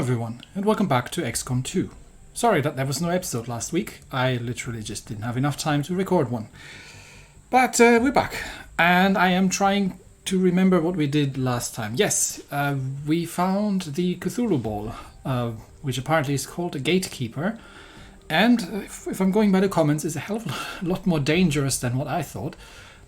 everyone, and welcome back to XCOM 2. Sorry that there was no episode last week. I literally just didn't have enough time to record one. But we're back, and I am trying to remember what we did last time. Yes, we found the Cthulhu Ball, which apparently is called a Gatekeeper. And if I'm going by the comments, it's a hell of a lot more dangerous than what I thought.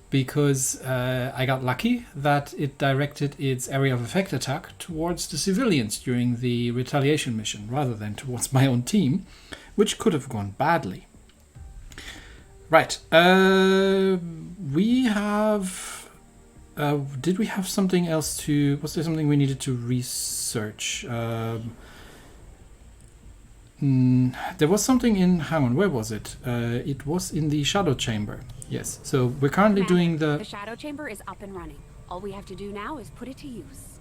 Because I got lucky that it directed its area of effect attack towards the civilians during the retaliation mission, rather than towards my own team, which could have gone badly. Right, we have... did we have something else to... Was there something we needed to research? There was something in... Hang on, where was it? It was in the Shadow Chamber. Yes, so we're currently doing the... The Shadow Chamber is up and running. All we have to do now is put it to use.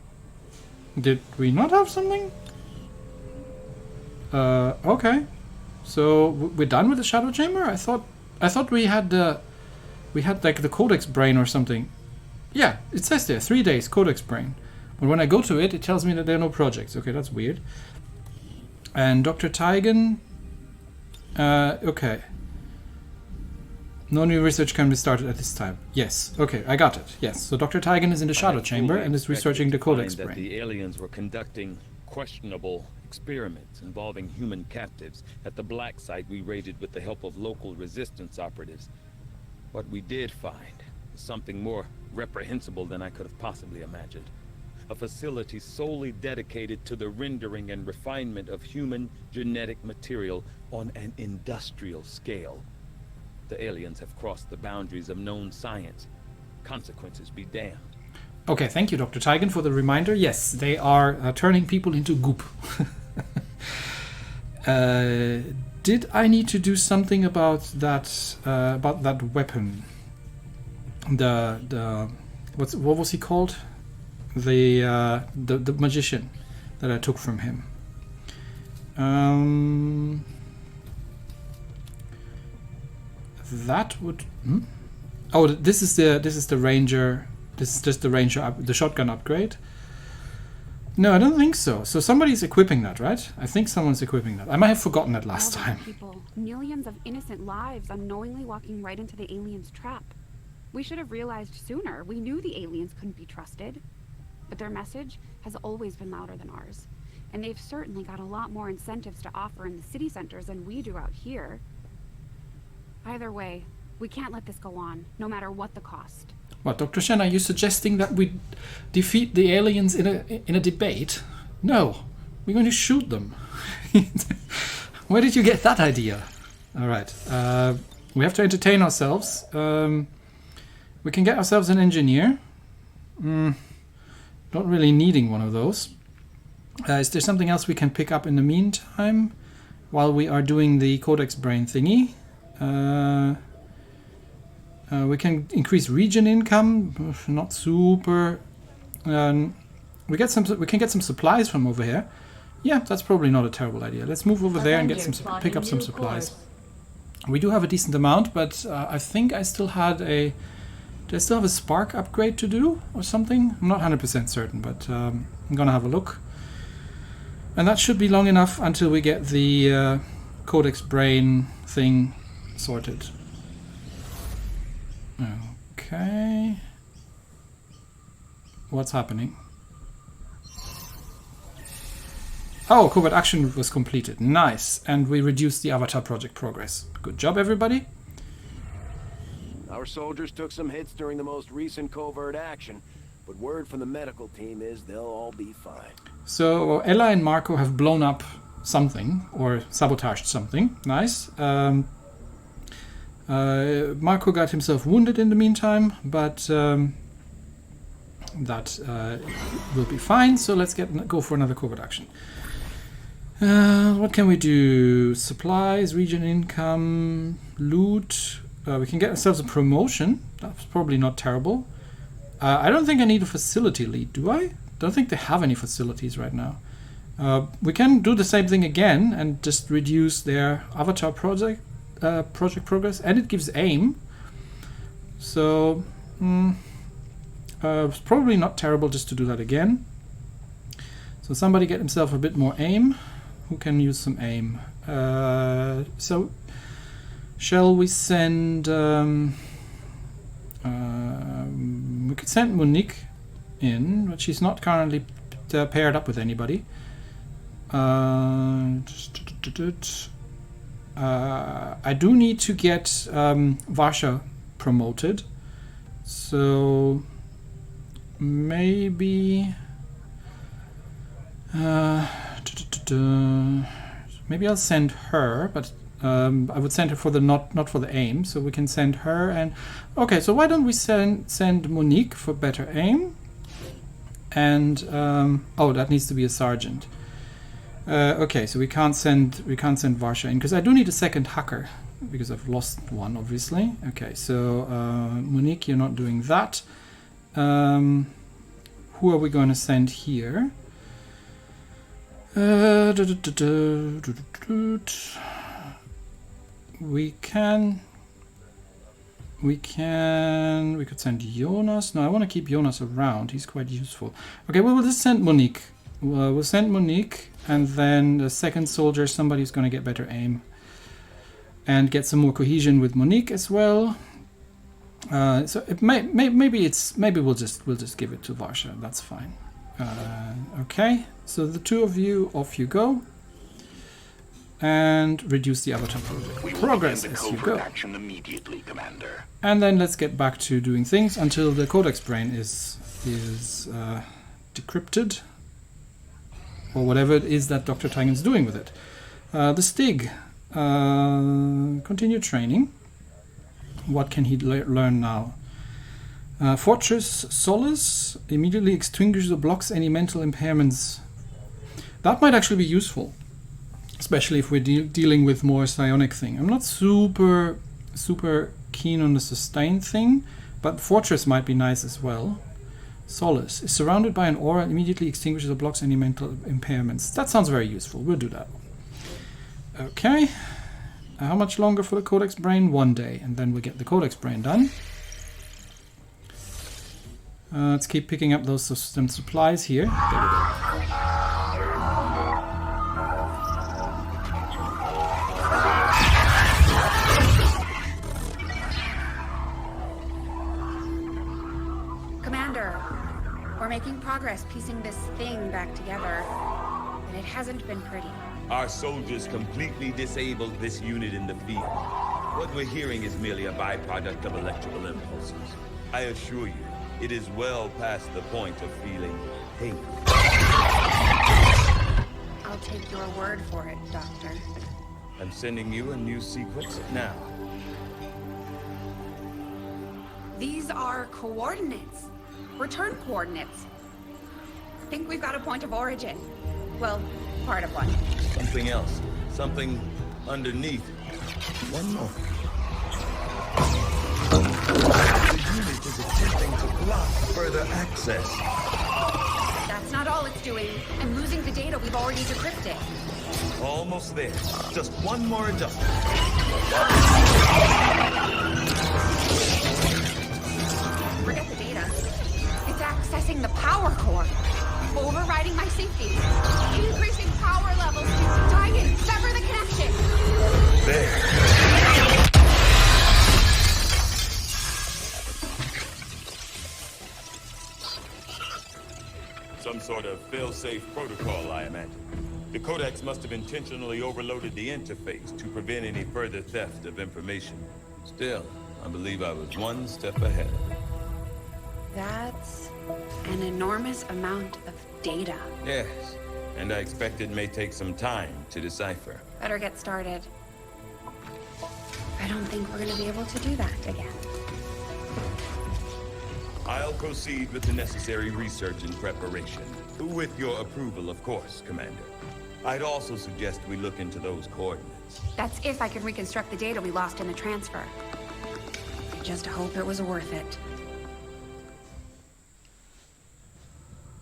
Did we not have something? Okay. So we're done with the Shadow Chamber? I thought we had the... We had like the Codex Brain or something. Yeah, it says there, 3 days, Codex Brain. But when I go to it, it tells me that there are no projects. Okay, that's weird. And Dr. Tygan... okay. No new research can be started at this time. Yes. Okay, I got it. Yes. So Dr. Tygan is in the Shadow Chamber and is researching the Codex Brain. The aliens were conducting questionable experiments involving human captives at the black site we raided with the help of local resistance operatives. What we did find is something more reprehensible than I could have possibly imagined. A facility solely dedicated to the rendering and refinement of human genetic material on an industrial scale. The aliens have crossed the boundaries of known science. Consequences be damned. Okay, thank you, Dr. Tygan, for the reminder. Yes, they are turning people into goop. Did I need to do something about that weapon? What was he called? The magician that I took from him. That would... Oh, this is the ranger. This is just the ranger the shotgun upgrade. No, I don't think so. So somebody's equipping that, right? I think someone's equipping that. I might have forgotten that last time. People, millions of innocent lives unknowingly walking right into the aliens' trap. We should have realized sooner. We knew the aliens couldn't be trusted. But their message has always been louder than ours. And they've certainly got a lot more incentives to offer in the city centers than we do out here. Either way, we can't let this go on, no matter what the cost. What, Dr. Shen, are you suggesting that we defeat the aliens in a debate? No, we're going to shoot them. Where did you get that idea? All right, we have to entertain ourselves. We can get ourselves an engineer. Not really needing one of those. Is there something else we can pick up in the meantime while we are doing the Codex Brain thingy? We can increase region income, not super. We can get some supplies from over here. Yeah, that's probably not a terrible idea. Let's move over there and get pick up some supplies. We do have a decent amount, but I think I still had a... Do I still have a spark upgrade to do or something? I'm not 100% certain, but I'm gonna have a look. And that should be long enough until we get the Codex Brain thing sorted. Okay. What's happening? Oh, covert action was completed. Nice. And we reduced the Avatar project progress. Good job, everybody. Our soldiers took some hits during the most recent covert action, but word from the medical team is they'll all be fine. So Ella and Marco have blown up something, or sabotaged something. Nice. Marco got himself wounded in the meantime, but that will be fine. So let's go for another covert action. What can we do? Supplies, region income, loot. We can get ourselves a promotion. That's probably not terrible. I don't think I need a facility lead, do I? Don't think they have any facilities right now. We can do the same thing again and just reduce their Avatar project progress, and it gives aim. So it's probably not terrible just to do that again. So So somebody get himself a bit more aim. Who can use some aim? So shall we send... we could send Monique in, but she's not currently paired up with anybody. I do need to get Varsha promoted, so maybe maybe I'll send her, but I would send her for the not for the aim, so we can send her. And okay, so why don't we send Monique for better aim? And oh, that needs to be a sergeant. Okay, so we can't send Varsha in because I do need a second hacker because I've lost one, obviously. Okay, so Monique, you're not doing that. Who are we going to send here? We could send Jonas. No, I want to keep Jonas around. He's quite useful. Okay, well, we'll just send Monique. We'll send Monique, and then the second soldier, somebody's going to get better aim and get some more cohesion with Monique as well. So it maybe we'll just give it to Varsha. That's fine. Okay, so the two of you, off you go. And reduce the avatar progress as you go. Action immediately, Commander. And then let's get back to doing things until the codex brain is decrypted, or whatever it is that Dr. Tygan's doing with it. The Stig, continue training. What can he learn now? Fortress Solace immediately extinguishes or blocks any mental impairments. That might actually be useful, especially if we're dealing with more psionic thing. I'm not super keen on the sustain thing, but Fortress might be nice as well. Solace is surrounded by an aura, immediately extinguishes or blocks any mental impairments. That sounds very useful. We'll do that one. Okay. How much longer for the Codex Brain? 1 day, and then we'll get the Codex Brain done. Let's keep picking up those system supplies here. There we go. We're making progress piecing this thing back together, and it hasn't been pretty. Our soldiers completely disabled this unit in the field. What we're hearing is merely a byproduct of electrical impulses. I assure you, it is well past the point of feeling pain. I'll take your word for it, Doctor. I'm sending you a new sequence now. These are coordinates. Return coordinates. I think we've got a point of origin. Well, part of one. Something else. Something underneath. One more. The unit is attempting to block further access. That's not all it's doing. I'm losing the data we've already decrypted. Almost there. Just one more adjustment. Forget the data. It's accessing the power core. Overriding my safety. Increasing power levels. Tygan, sever the connection. There. Some sort of fail-safe protocol, I imagine. The Codex must have intentionally overloaded the interface to prevent any further theft of information. Still, I believe I was one step ahead. That's an enormous amount of data. Yes, and I expect it may take some time to decipher. Better get started. I don't think we're gonna be able to do that again. I'll proceed with the necessary research and preparation. With your approval, of course, Commander. I'd also suggest we look into those coordinates. That's if I can reconstruct the data we lost in the transfer. I just hope it was worth it.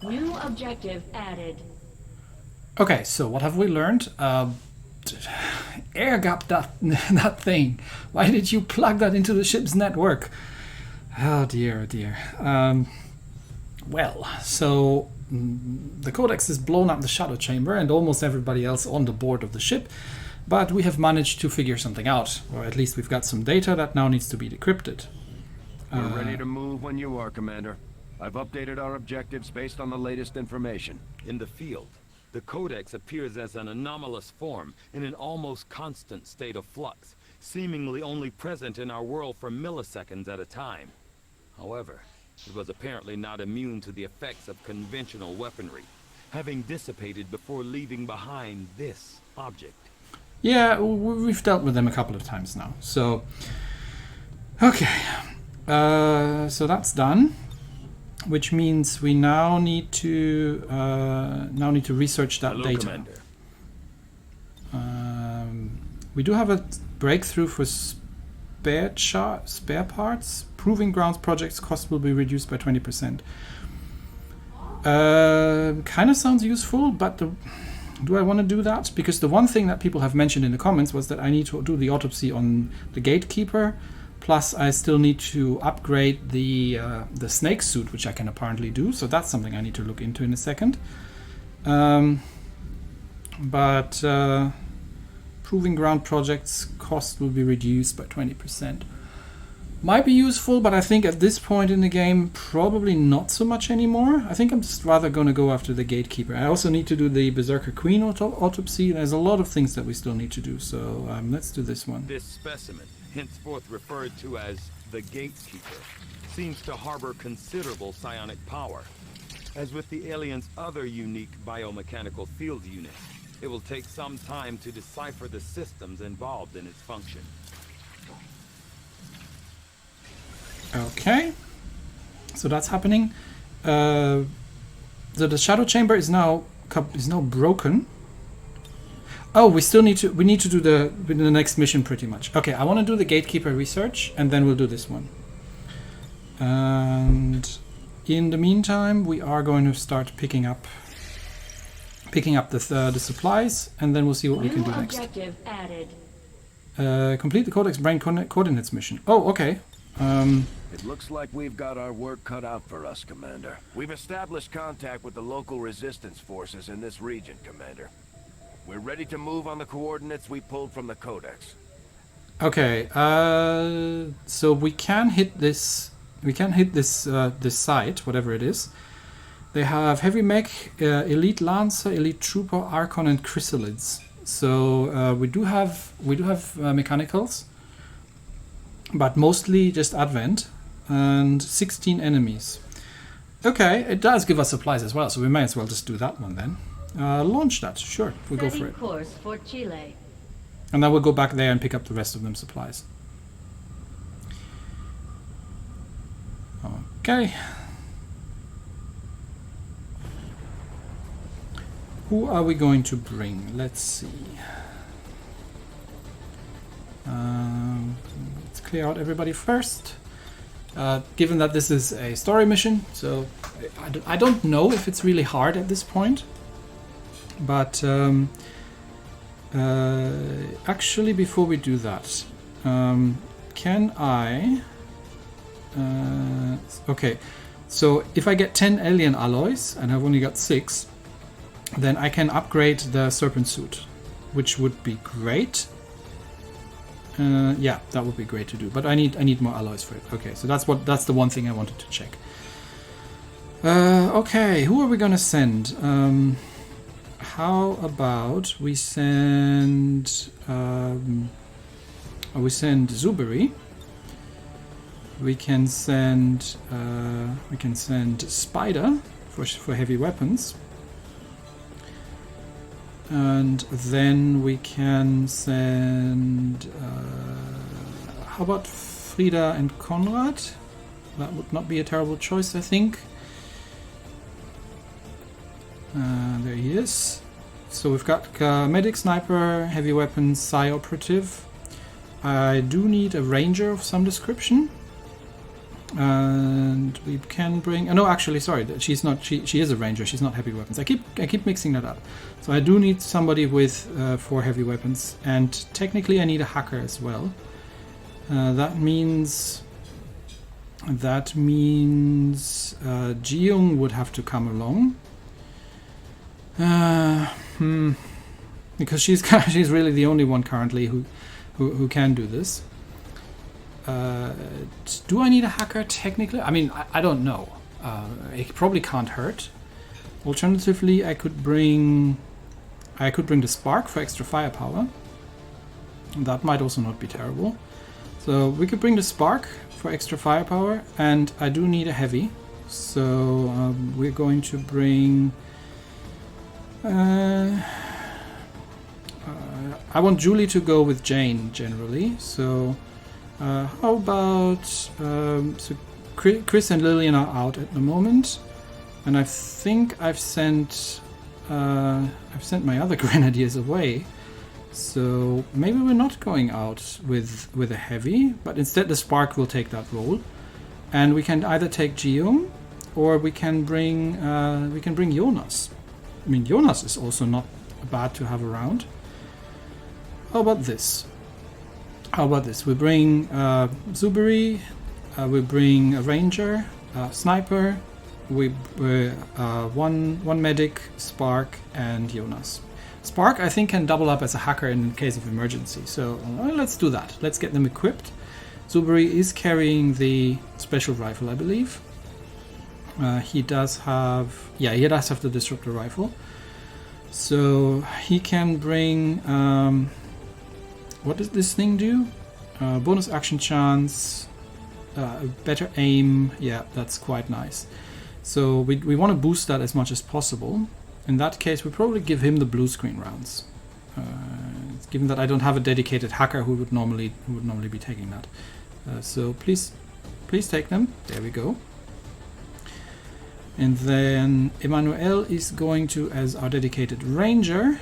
New objective added. Okay, so what have we learned? Air gap that thing. Why did you plug that into the ship's network? Oh dear, oh dear. Well, so the Codex has blown up the shadow chamber and almost everybody else on the board of the ship, but we have managed to figure something out, or at least we've got some data that now needs to be decrypted. We're ready to move when you are, Commander. I've updated our objectives based on the latest information. In the field, the Codex appears as an anomalous form in an almost constant state of flux, seemingly only present in our world for milliseconds at a time. However, it was apparently not immune to the effects of conventional weaponry, having dissipated before leaving behind this object. Yeah, we've dealt with them a couple of times now. So, okay. So that's done, which means we now need to research that Hello, data. Commander. We do have a breakthrough for spare parts. Proving grounds projects cost will be reduced by 20%. Kind of sounds useful, but do I want to do that? Because the one thing that people have mentioned in the comments was that I need to do the autopsy on the gatekeeper. Plus, I still need to upgrade the snake suit, which I can apparently do. So that's something I need to look into in a second. But proving ground projects cost will be reduced by 20%. Might be useful, but I think at this point in the game, probably not so much anymore. I think I'm just rather going to go after the gatekeeper. I also need to do the Berserker Queen autopsy. There's a lot of things that we still need to do. So let's do this one. This specimen, henceforth referred to as the Gatekeeper, seems to harbor considerable psionic power. As with the alien's other unique biomechanical field unit, it will take some time to decipher the systems involved in its function. Okay, so that's happening. So the shadow chamber is now broken. Oh, we need to do the next mission pretty much. Okay, I want to do the gatekeeper research and then we'll do this one. And in the meantime, we are going to start picking up the supplies, and then we'll see what we can do next. Objective added. Complete the Codex Brain Coordinates mission. Oh, okay. It looks like we've got our work cut out for us, Commander. We've established contact with the local resistance forces in this region, Commander. We're ready to move on the coordinates we pulled from the Codex. Okay, so we can hit this. We can hit this site, whatever it is. They have heavy mech, elite lancer, elite trooper, archon, and chrysalids. So we do have mechanicals, but mostly just advent, and 16 enemies. Okay, it does give us supplies as well, so we may as well just do that one then. Launch that, sure, we'll go for it. Course for Chile. And then we'll go back there and pick up the rest of them supplies. Okay. Who are we going to bring? Let's see. Let's clear out everybody first. Given that this is a story mission, so I don't know if it's really hard at this point. But actually, before we do that, can I... okay, so if I get 10 alien alloys, and I've only got 6, then I can upgrade the serpent suit, which would be great. Yeah, that would be great to do, but I need more alloys for it. Okay, so that's the one thing I wanted to check. Okay, who are we gonna send? How about we send Zuberi. We can send Spider for heavy weapons. And then we can send... how about Frida and Konrad? That would not be a terrible choice, I think. There he is. So we've got medic, sniper, heavy weapons, psi operative. I do need a ranger of some description. And we can bring... no, actually, sorry, she's not. She is a ranger. She's not heavy weapons. I keep mixing that up. So I do need somebody with 4 heavy weapons, and technically I need a hacker as well. That means Ji-young would have to come along. Because she's she's really the only one currently who can do this. Do I need a hacker technically? I mean, I don't know. It probably can't hurt. Alternatively, I could bring the spark for extra firepower. That might also not be terrible. So we could bring the spark for extra firepower, and I do need a heavy. So we're going to bring... I want Julie to go with Jane generally. So how about... so Chris and Lillian are out at the moment. And I think I've sent my other grenadiers away. So maybe we're not going out with a heavy, but instead the spark will take that role, and we can either take Guillaume or we can bring Jonas. I mean, Jonas is also not bad to have around. How about this? We bring Zuberi, we bring a ranger, sniper, one medic, Spark, and Jonas. Spark, I think, can double up as a hacker in case of emergency, so let's do that. Let's get them equipped. Zuberi is carrying the special rifle, I believe. He does have the disruptor rifle. So he can bring... what does this thing do? Bonus action chance, better aim. Yeah, that's quite nice. So we want to boost that as much as possible. In that case, we probably give him the blue screen rounds. Given that I don't have a dedicated hacker who would normally be taking that. So please take them. There we go. And then Emmanuel is going to, as our dedicated ranger,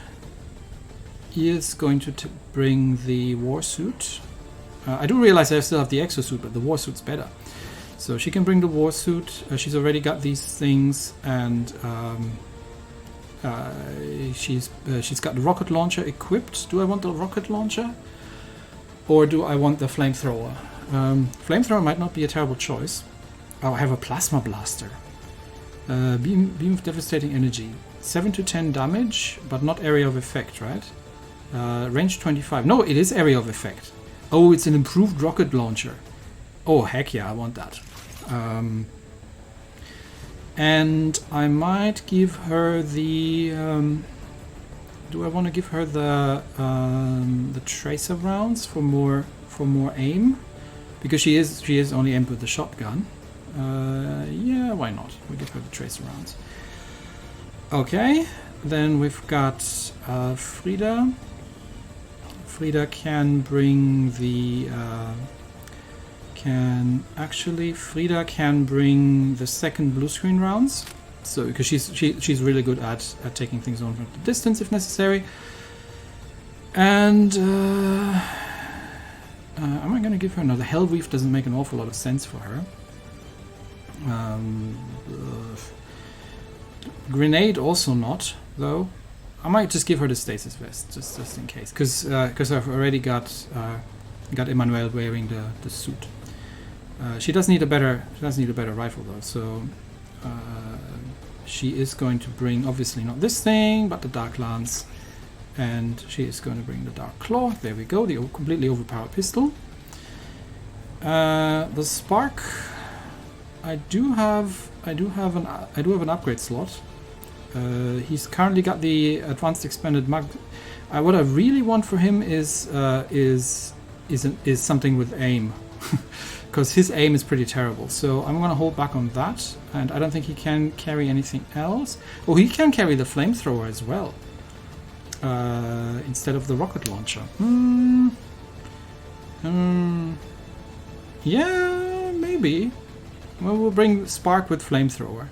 he is going to bring the warsuit. I do realize I still have the exosuit, but the warsuit's better. So she can bring the warsuit. She's already got these things, and she's got the rocket launcher equipped. Do I want the rocket launcher, or do I want the flamethrower? Flamethrower might not be a terrible choice. Oh, I have a plasma blaster. Beam of devastating energy, 7 to 10 damage, but not area of effect, right? Range 25. No, it is area of effect. Oh, it's an improved rocket launcher. Oh, heck yeah, I want that. And I might give her the... do I want to give her the tracer rounds for more aim? Because she is only aimed with the shotgun. Yeah, why not? We give her the tracer rounds. Okay, then we've got Frida. Frida can bring the... Frida can bring the second blue screen rounds. So because she's really good at taking things on from the distance if necessary. And am I going to give her another Hellweave? Doesn't make an awful lot of sense for her. Grenade also not, though. I might just give her the stasis vest just in case, because I've already got Emmanuel wearing the suit. She does need a better rifle though, so she is going to bring, obviously not this thing, but the Dark Lance, and she is going to bring the Dark Claw. There we go, the completely overpowered pistol. The Spark, I do have an upgrade slot. He's currently got the advanced expanded mag. What I really want for him is something with aim. Because his aim is pretty terrible, so I'm going to hold back on that, and I don't think he can carry anything else. Oh, he can carry the flamethrower as well, instead of the rocket launcher. Yeah, maybe. Well, we'll bring Spark with flamethrower.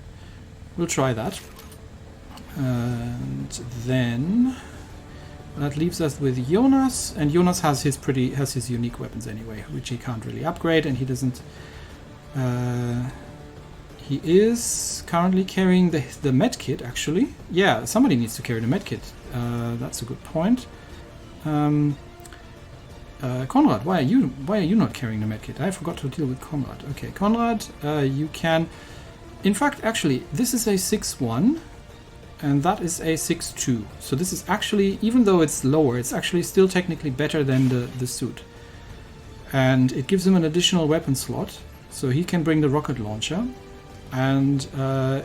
We'll try that. And then that leaves us with Jonas, and Jonas has his unique weapons anyway, which he can't really upgrade, and he doesn't. He is currently carrying the med kit. Actually, yeah, somebody needs to carry the med kit. That's a good point. Conrad, why are you not carrying the med kit? I forgot to deal with Conrad. Okay, Conrad, you can. In fact, actually, this is a 6-1. and that is a 6-2. So this is actually, even though it's lower, it's actually still technically better than the suit. And it gives him an additional weapon slot, so he can bring the rocket launcher, and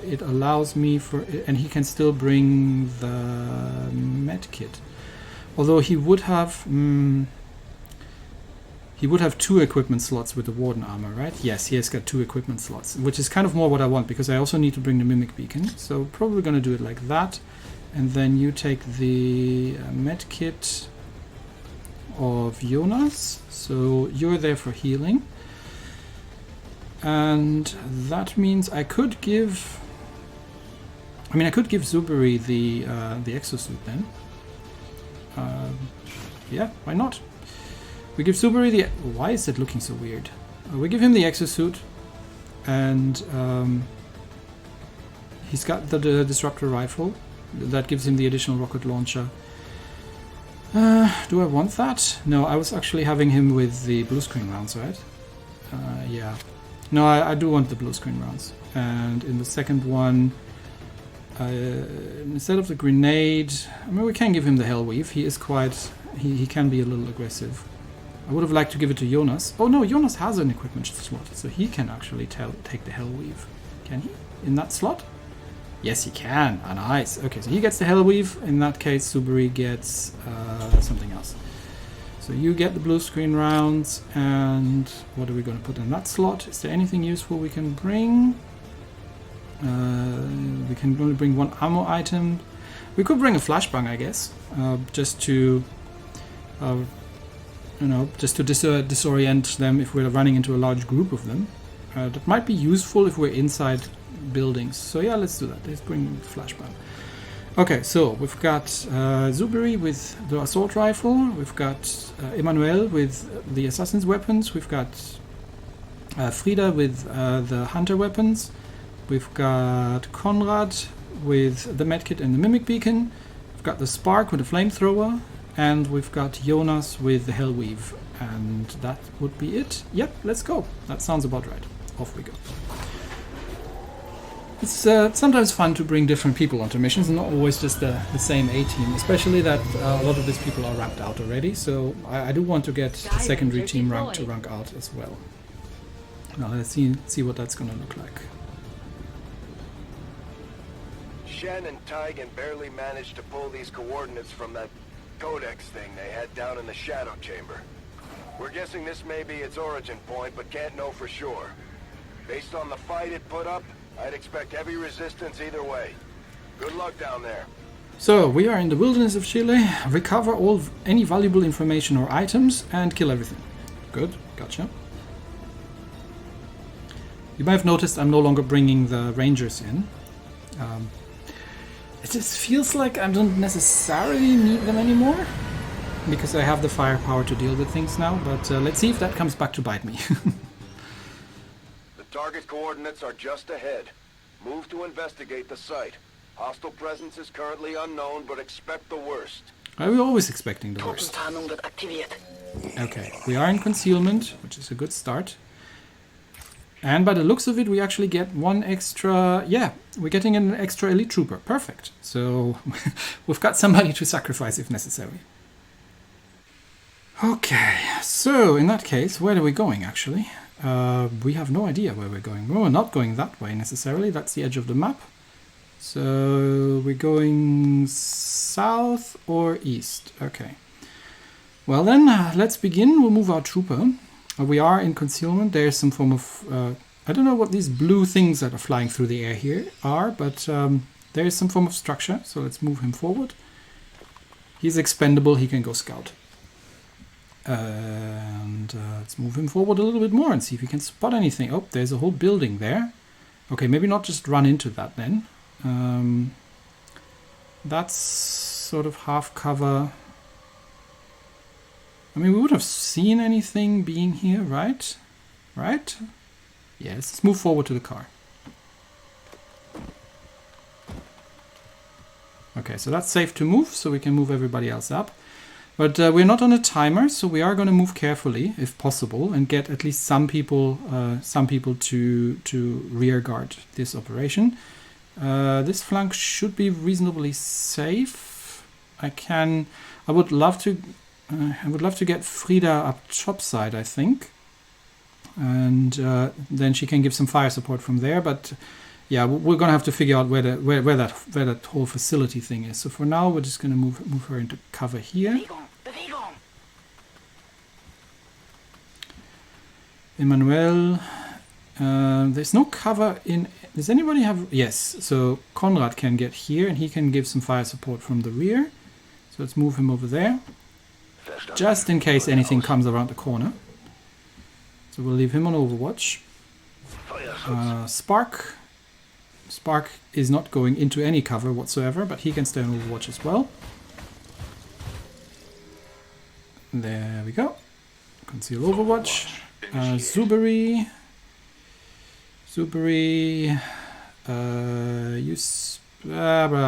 it allows me for, and he can still bring the med kit. Although he would have 2 equipment slots with the Warden armor, right? Yes, he has got 2 equipment slots, which is kind of more what I want, because I also need to bring the Mimic Beacon. So probably going to do it like that. And then you take the med kit of Jonas. So you're there for healing. And that means I could give Zuberi the exosuit then. Yeah, why not? We give Zuberi the... Why is it looking so weird? We give him the exosuit, and he's got the disruptor rifle. That gives him the additional rocket launcher. Do I want that? No, I was actually having him with the blue screen rounds, right? Yeah. No, I do want the blue screen rounds. And in the second one, instead of the grenade... I mean, we can give him the Hellweave. He is quite... He can be a little aggressive. I would have liked to give it to Jonas. Oh no, Jonas has an equipment slot, so he can actually take the Hellweave. Can he? In that slot? Yes, he can. Ah, nice. Okay, so he gets the Hellweave. In that case, Zuberi gets something else. So you get the blue screen rounds, and what are we going to put in that slot? Is there anything useful we can bring? We can only bring 1 ammo item. We could bring a flashbang, I guess, just to... just to disorient them if we're running into a large group of them. That might be useful if we're inside buildings. So yeah, let's do that. Let's bring flashbang. Okay, so we've got Zuberi with the assault rifle. We've got Emmanuel with the assassin's weapons. We've got Frida with the hunter weapons. We've got Konrad with the medkit and the mimic beacon. We've got the Spark with the flamethrower. And we've got Jonas with the Hellweave. And that would be it. Yep, let's go. That sounds about right. Off we go. It's sometimes fun to bring different people onto missions, and not always just the same A-team, especially that a lot of these people are ranked out already, so I do want to get the secondary team rank to rank out as well. Now let's see what that's going to look like. Shen and Tygan barely managed to pull these coordinates from that codex thing they had down in the shadow chamber. We're guessing this may be its origin point, but can't know for sure. Based on the fight it put up, I'd expect heavy resistance either way. Good luck down there. So, we are in the wilderness of Chile. Recover any valuable information or items and kill everything. Good, gotcha. You might have noticed I'm no longer bringing the rangers in. It just feels like I don't necessarily need them anymore, because I have the firepower to deal with things now, but let's see if that comes back to bite me. The target coordinates are just ahead. Move to investigate the site. Hostile presence is currently unknown, but expect the worst. Are we always expecting the worst? Okay, we are in concealment, which is a good start. And by the looks of it, we actually get 1 extra... Yeah, we're getting an extra elite trooper. Perfect. So we've got somebody to sacrifice if necessary. Okay, so in that case, where are we going actually? We have no idea where we're going. Well, we're not going that way necessarily. That's the edge of the map. So we're going south or east. Okay. Well then, let's begin. We'll move our trooper. We are in concealment. There's some form of... I don't know what these blue things that are flying through the air here are, but there is some form of structure. So let's move him forward. He's expendable. He can go scout. And let's move him forward a little bit more and see if we can spot anything. Oh, there's a whole building there. Okay, maybe not just run into that then. That's sort of half cover. I mean, we would have seen anything being here, right? Right? Yes, let's move forward to the car. Okay, so that's safe to move, so we can move everybody else up. But we're not on a timer, so we are going to move carefully, if possible, and get at least some people to rear guard this operation. This flank should be reasonably safe. I would love to get Frida up topside, I think. And then she can give some fire support from there, but yeah, we're gonna have to figure out where that whole facility thing is. So for now, we're just gonna move her into cover here. Emmanuel, there's no cover in. Does anybody have? Yes. So Konrad can get here, and he can give some fire support from the rear. So let's move him over there, just in case anything comes around the corner. So we'll leave him on Overwatch. Spark is not going into any cover whatsoever, but he can stay on Overwatch as well. There we go. Conceal Overwatch. Zuberi, I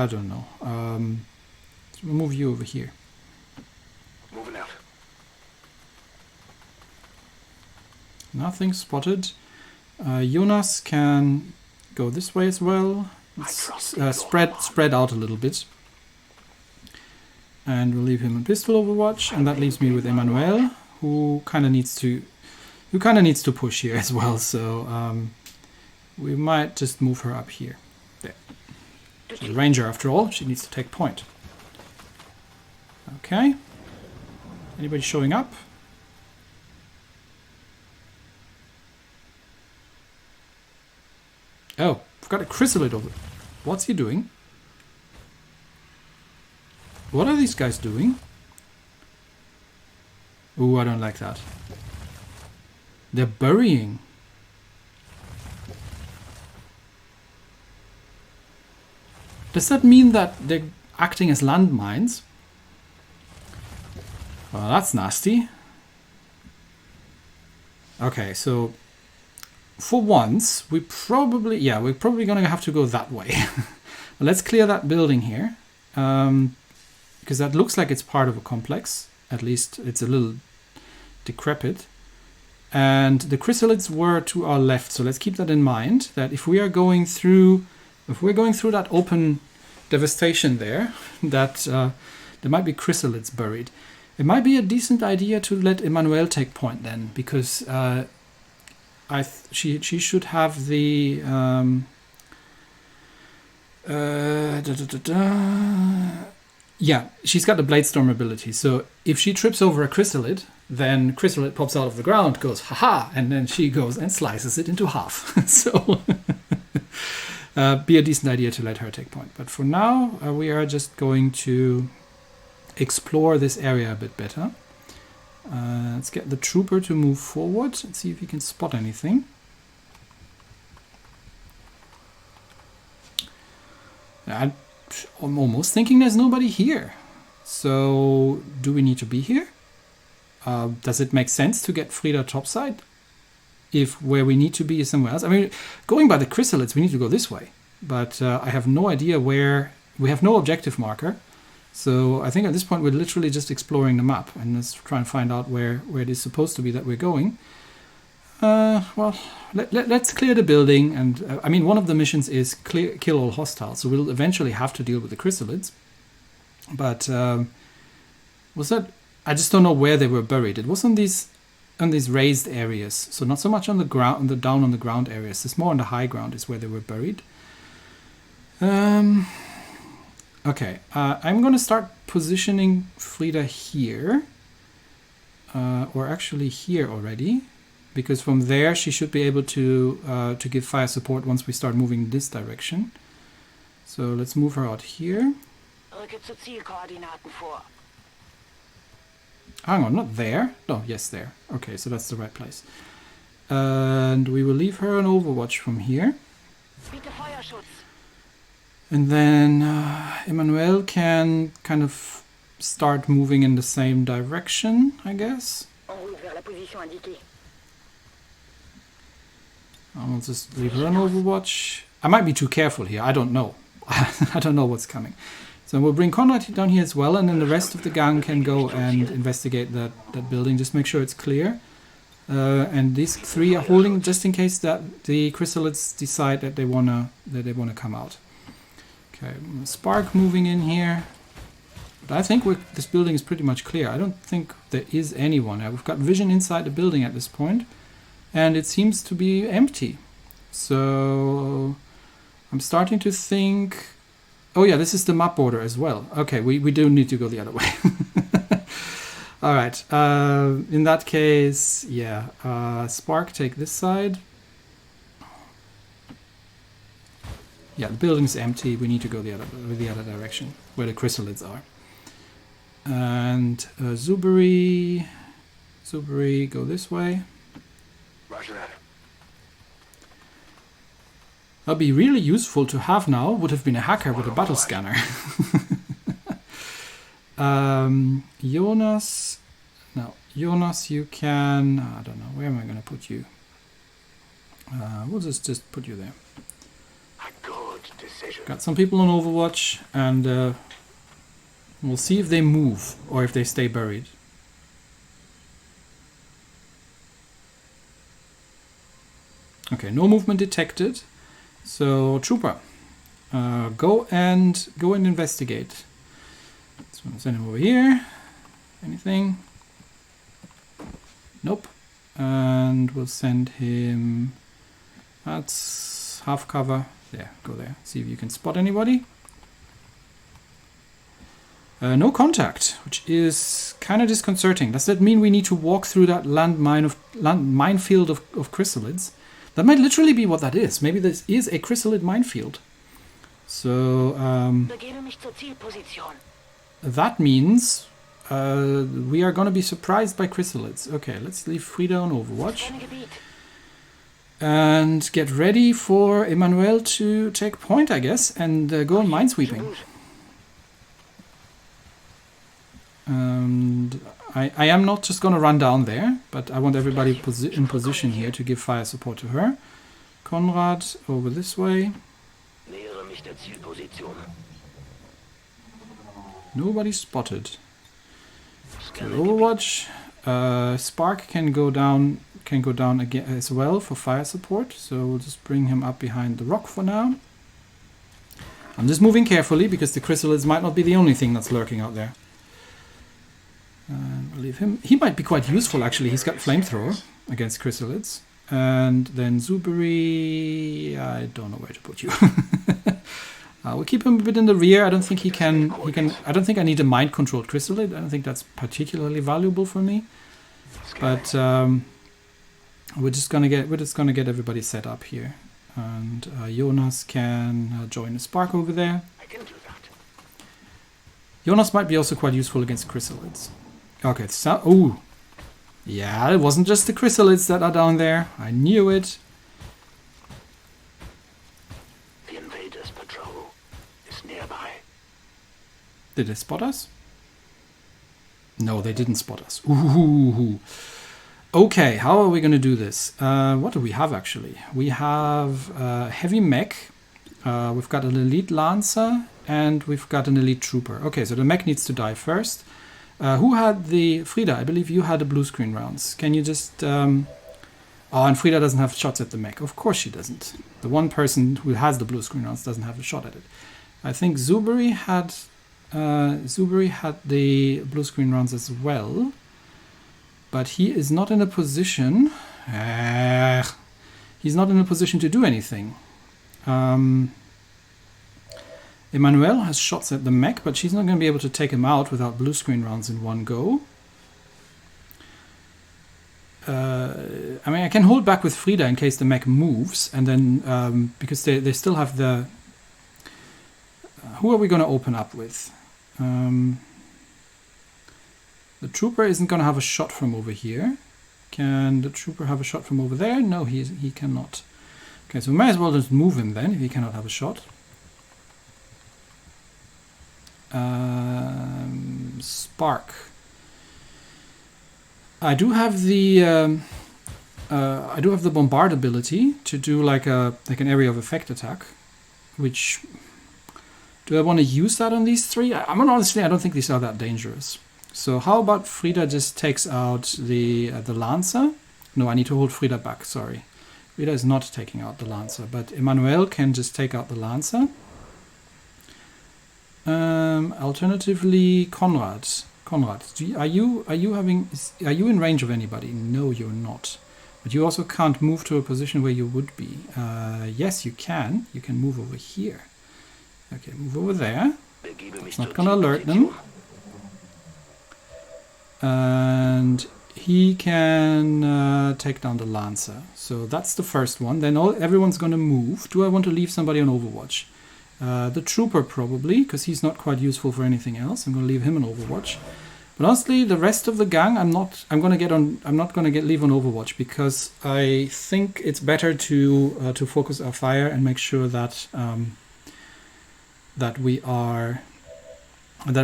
don't know. So we'll move you over here. Moving out. Nothing spotted. Jonas can go this way as well. Spread out a little bit. And we'll leave him in pistol Overwatch, and that leaves me with Emmanuel, who kind of needs to push here as well. So we might just move her up here. There. She's a ranger after all. She needs to take point. Okay. Anybody showing up? Oh, I've got a chrysalid over. What's he doing? What are these guys doing? Ooh, I don't like that. They're burying. Does that mean that they're acting as landmines? Well, that's nasty. Okay, so for once, we're probably going to have to go that way. Let's clear that building here. Because that looks like it's part of a complex. At least it's a little decrepit. And the chrysalids were to our left, so let's keep that in mind, that if we're going through that open devastation there, that there might be chrysalids buried. It might be a decent idea to let Emmanuel take point then, because she should have the yeah, she's got the Bladestorm ability. So if she trips over a chrysalid, then chrysalid pops out of the ground, goes haha, and then she goes and slices it into half. So be a decent idea to let her take point. But for now, we are just going to explore this area a bit better. Let's get the trooper to move forward and see if he can spot anything. I'm almost thinking there's nobody here. So do we need to be here? Does it make sense to get Frida topside if where we need to be is somewhere else? I mean, going by the chrysalids, we need to go this way. But I have no idea where. We have no objective marker. So I think at this point we're literally just exploring the map and let's try and find out where it is supposed to be that we're going. Well, let's clear the building, and I mean, one of the missions is kill all hostiles, so we'll eventually have to deal with the chrysalids. But was that? I just don't know where they were buried. It was on these raised areas, so not so much on the ground, down on the ground areas. It's more on the high ground is where they were buried. Okay, I'm going to start positioning Frida here, or actually here already, because from there she should be able to give fire support once we start moving in this direction. So let's move her out here. Hang on, not there. Oh, yes, there. Okay, so that's the right place. And we will leave her on Overwatch from here. And then Emmanuel can kind of start moving in the same direction, I guess. I'll just leave her on Overwatch. I might be too careful here. I don't know. I don't know what's coming. So we'll bring Konrad down here as well, and then the rest of the gang can go and investigate that building. Just make sure it's clear. And these three are holding just in case that the chrysalids decide that they wanna come out. Okay, Spark moving in here. But I think this building is pretty much clear. I don't think there is anyone. We've got vision inside the building at this point, and it seems to be empty. So I'm starting to think... Oh yeah, this is the map border as well. Okay, we do need to go the other way. All right, in that case, yeah, Spark, take this side. Yeah, the building's empty. We need to go the other direction, where the chrysalids are. And Zuberi, go this way. Roger that. That'd be really useful to have now. Would have been a hacker with a battle scanner. Jonas, no, Jonas, you can. I don't know. Where am I going to put you? We'll just put you there. A good decision. Got some people on Overwatch, and we'll see if they move or if they stay buried. Okay, no movement detected. So Trooper, go and investigate. So I'll send him over here. Anything? Nope. And we'll send him. That's half cover. There, go there. See if you can spot anybody. No contact, which is kind of disconcerting. Does that mean we need to walk through that minefield of chrysalids? That might literally be what that is. Maybe this is a chrysalid minefield. So that means we are going to be surprised by chrysalids. Okay, let's leave Frida on Overwatch. And get ready for Emmanuel to take point, I guess, and go on minesweeping. And I am not just going to run down there, but I want everybody in position here to give fire support to her. Konrad, over this way. Nobody spotted. Okay, Overwatch. Spark can go down again as well for fire support, so we'll just bring him up behind the rock for now. I'm just moving carefully because the chrysalids might not be the only thing that's lurking out there. And we'll leave him. He might be quite useful actually. He's got flamethrower against chrysalids. And then Zuberi, I don't know where to put you. We'll keep him a bit in the rear. I don't think he can. I don't think I need a mind-controlled chrysalid. I don't think that's particularly valuable for me. But we're just gonna get everybody set up here. And Jonas can join the Spark over there. I can do that. Jonas might be also quite useful against chrysalids. Okay, so oh, yeah, it wasn't just the chrysalids that are down there. I knew it. The invaders' patrol is nearby. Did they spot us? No, they didn't spot us. Ooh. Okay, how are we going to do this? What do we have actually? We have heavy mech. We've got an elite lancer and we've got an elite trooper. Okay, so the mech needs to die first. Who had the... Frida, I believe you had the blue screen rounds. Can you just... Oh, and Frida doesn't have shots at the mech. Of course she doesn't. The one person who has the blue screen rounds doesn't have a shot at it. I think Zuberi had the blue screen rounds as well. But he is not in a position... he's not in a position to do anything. Emmanuel has shots at the mech, but she's not going to be able to take him out without blue screen rounds in one go. I mean, I can hold back with Frida in case the mech moves, and then because they still have the... who are we going to open up with? The trooper isn't going to have a shot from over here. Can the trooper have a shot from over there? No, he cannot. Okay, so we might as well just move him then if he cannot have a shot. Spark. I do have the bombard ability to do like an area of effect attack, which do I want to use that on these three? Honestly, I don't think these are that dangerous. So how about Frida just takes out the Lancer? No, I need to hold Frida back, sorry. Frida is not taking out the Lancer, but Emmanuel can just take out the Lancer. Alternatively, Conrad. Conrad, are you in range of anybody? No, you're not. But you also can't move to a position where you would be. Yes, you can. You can move over here. Okay, move over there. It's not gonna alert them. And he can take down the Lancer. So that's the first one. Then everyone's gonna move. Do I want to leave somebody on Overwatch? The Trooper probably, because he's not quite useful for anything else. I'm gonna leave him on Overwatch. But honestly, the rest of the gang, I'm not gonna leave on Overwatch, because I think it's better to focus our fire and make sure that that we're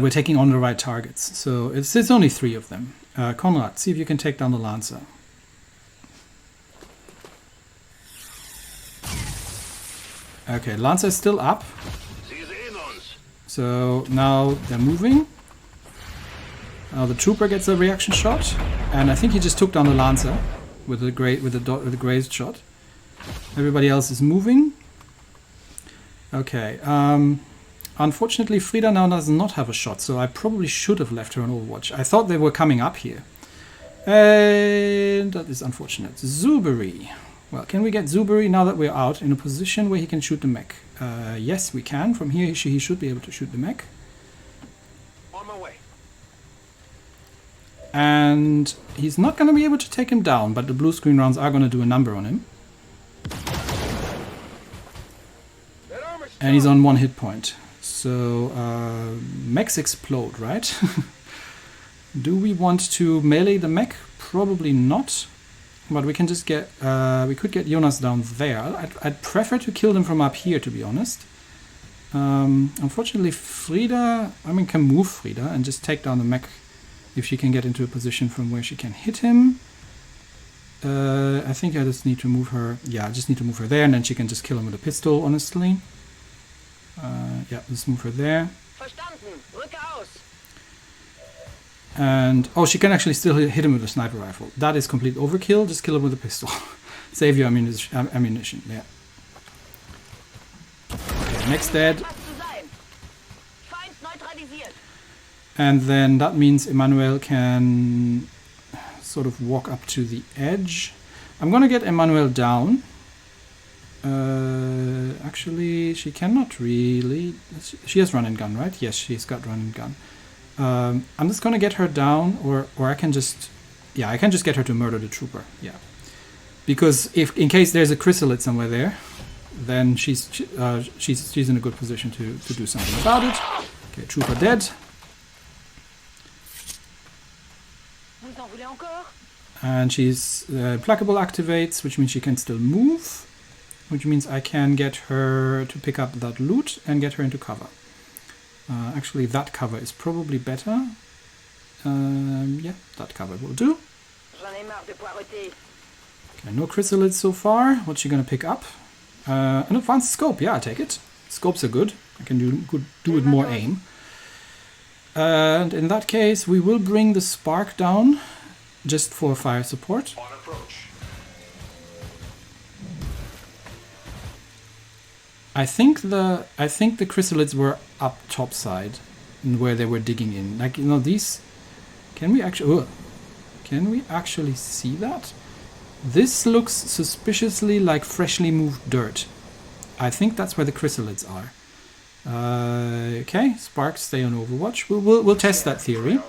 taking on the right targets. So it's only 3 of them. Conrad, see if you can take down the Lancer. Okay, Lancer is still up. So now they're moving. The Trooper gets a reaction shot, and I think he just took down the Lancer with the grazed shot. Everybody else is moving. Okay. Unfortunately, Frida now does not have a shot, so I probably should have left her on Overwatch. I thought they were coming up here. And that is unfortunate. Zuberi. Well, can we get Zuberi now that we're out in a position where he can shoot the mech? Yes, we can. From here, he should be able to shoot the mech. On my way. And he's not going to be able to take him down, but the blue screen rounds are going to do a number on him. And he's on 1 hit point. So, mechs explode, right? Do we want to melee the mech? Probably not. But we can just get, we could get Jonas down there. I'd prefer to kill them from up here, to be honest. Unfortunately, Frida, can move Frida and just take down the mech if she can get into a position from where she can hit him. I think I just need to move her. Yeah, I just need to move her there, and then she can just kill him with a pistol, honestly. Yeah, let's move her there. Verstanden. Rücke aus. And, oh, she can actually still hit him with a sniper rifle. That is complete overkill. Just kill him with a pistol. Save your ammunition. Yeah. Okay, next dead. And then that means Emmanuel can sort of walk up to the edge. I'm gonna get Emmanuel down. Actually, she cannot really. She has run and gun, right? Yes, she's got run and gun. I'm just gonna get her down, or I can just, yeah, I can just get her to murder the Trooper. Yeah, because if in case there's a chrysalid somewhere there, then she's in a good position to do something about it. Okay, Trooper dead. And she's implacable activates, which means she can still move, which means I can get her to pick up that loot and get her into cover. Actually, that cover is probably better. Yeah, that cover will do. Okay, no chrysalids so far. What's she gonna pick up? An advanced scope. Yeah, I take it. Scopes are good. I can do with more aim. And in that case, we will bring the spark down, just for fire support. On approach. I think the chrysalids were up top side, where they were digging in. Like, you know, these. Can we actually see that? This looks suspiciously like freshly moved dirt. I think that's where the chrysalids are. Okay, sparks stay on Overwatch. We'll test that theory.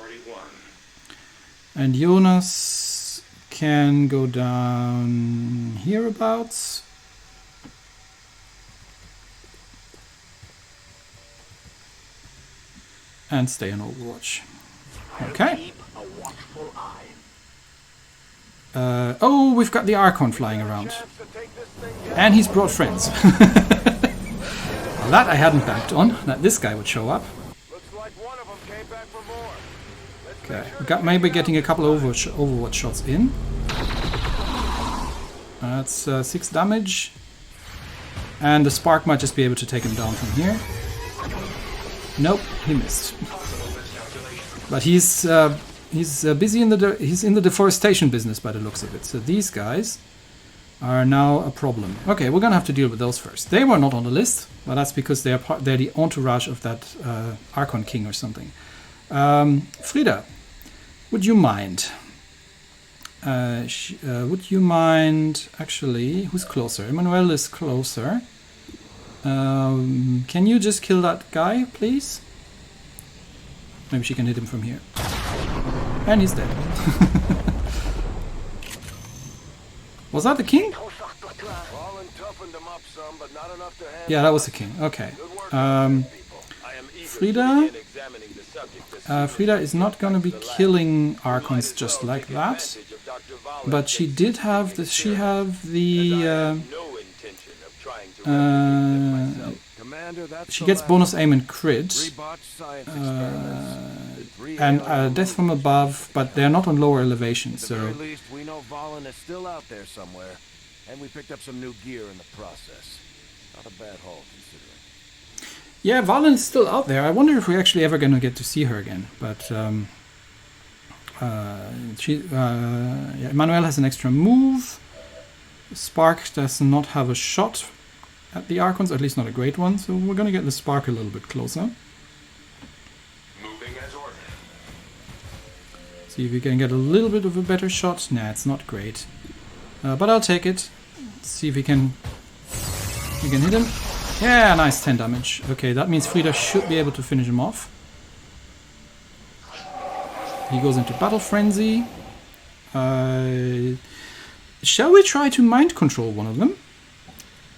And Jonas can go down hereabouts. And stay on Overwatch. Okay. Oh, we've got the Archon flying around. And he's brought friends. Well, that I hadn't banked on, that this guy would show up. Okay, we got maybe getting a couple of Overwatch shots in. That's 6 damage. And the spark might just be able to take him down from here. Nope, he missed. But he's busy in the deforestation business by the looks of it. So these guys are now a problem. Okay, we're gonna have to deal with those first. They were not on the list, but that's because they're the entourage of that Archon King or something. Frida, would you mind? Would you mind? Actually, who's closer? Emmanuel is closer. Can you just kill that guy, please? Maybe she can hit him from here. And he's dead. Was that the king? Yeah, that was the king. Okay. Frida. Frida is not going to be killing Archons just like that. But she did have the. She have the. She gets bonus aim and crit. And death from above, but they're not on lower elevation, so. At least we know Valen is still out there somewhere, and we picked up some new gear in the process. Not a bad haul, considering. Yeah, Valen is still out there. I wonder if we're actually ever going to get to see her again. But yeah, Emmanuel has an extra move. Spark does not have a shot at the Archons, at least not a great one. So we're going to get the Spark a little bit closer. Moving as ordered. See if we can get a little bit of a better shot. Nah, it's not great. But I'll take it. See if we can hit him. Yeah, nice 10 damage. Okay, that means Frida should be able to finish him off. He goes into Battle Frenzy. Shall we try to mind control one of them?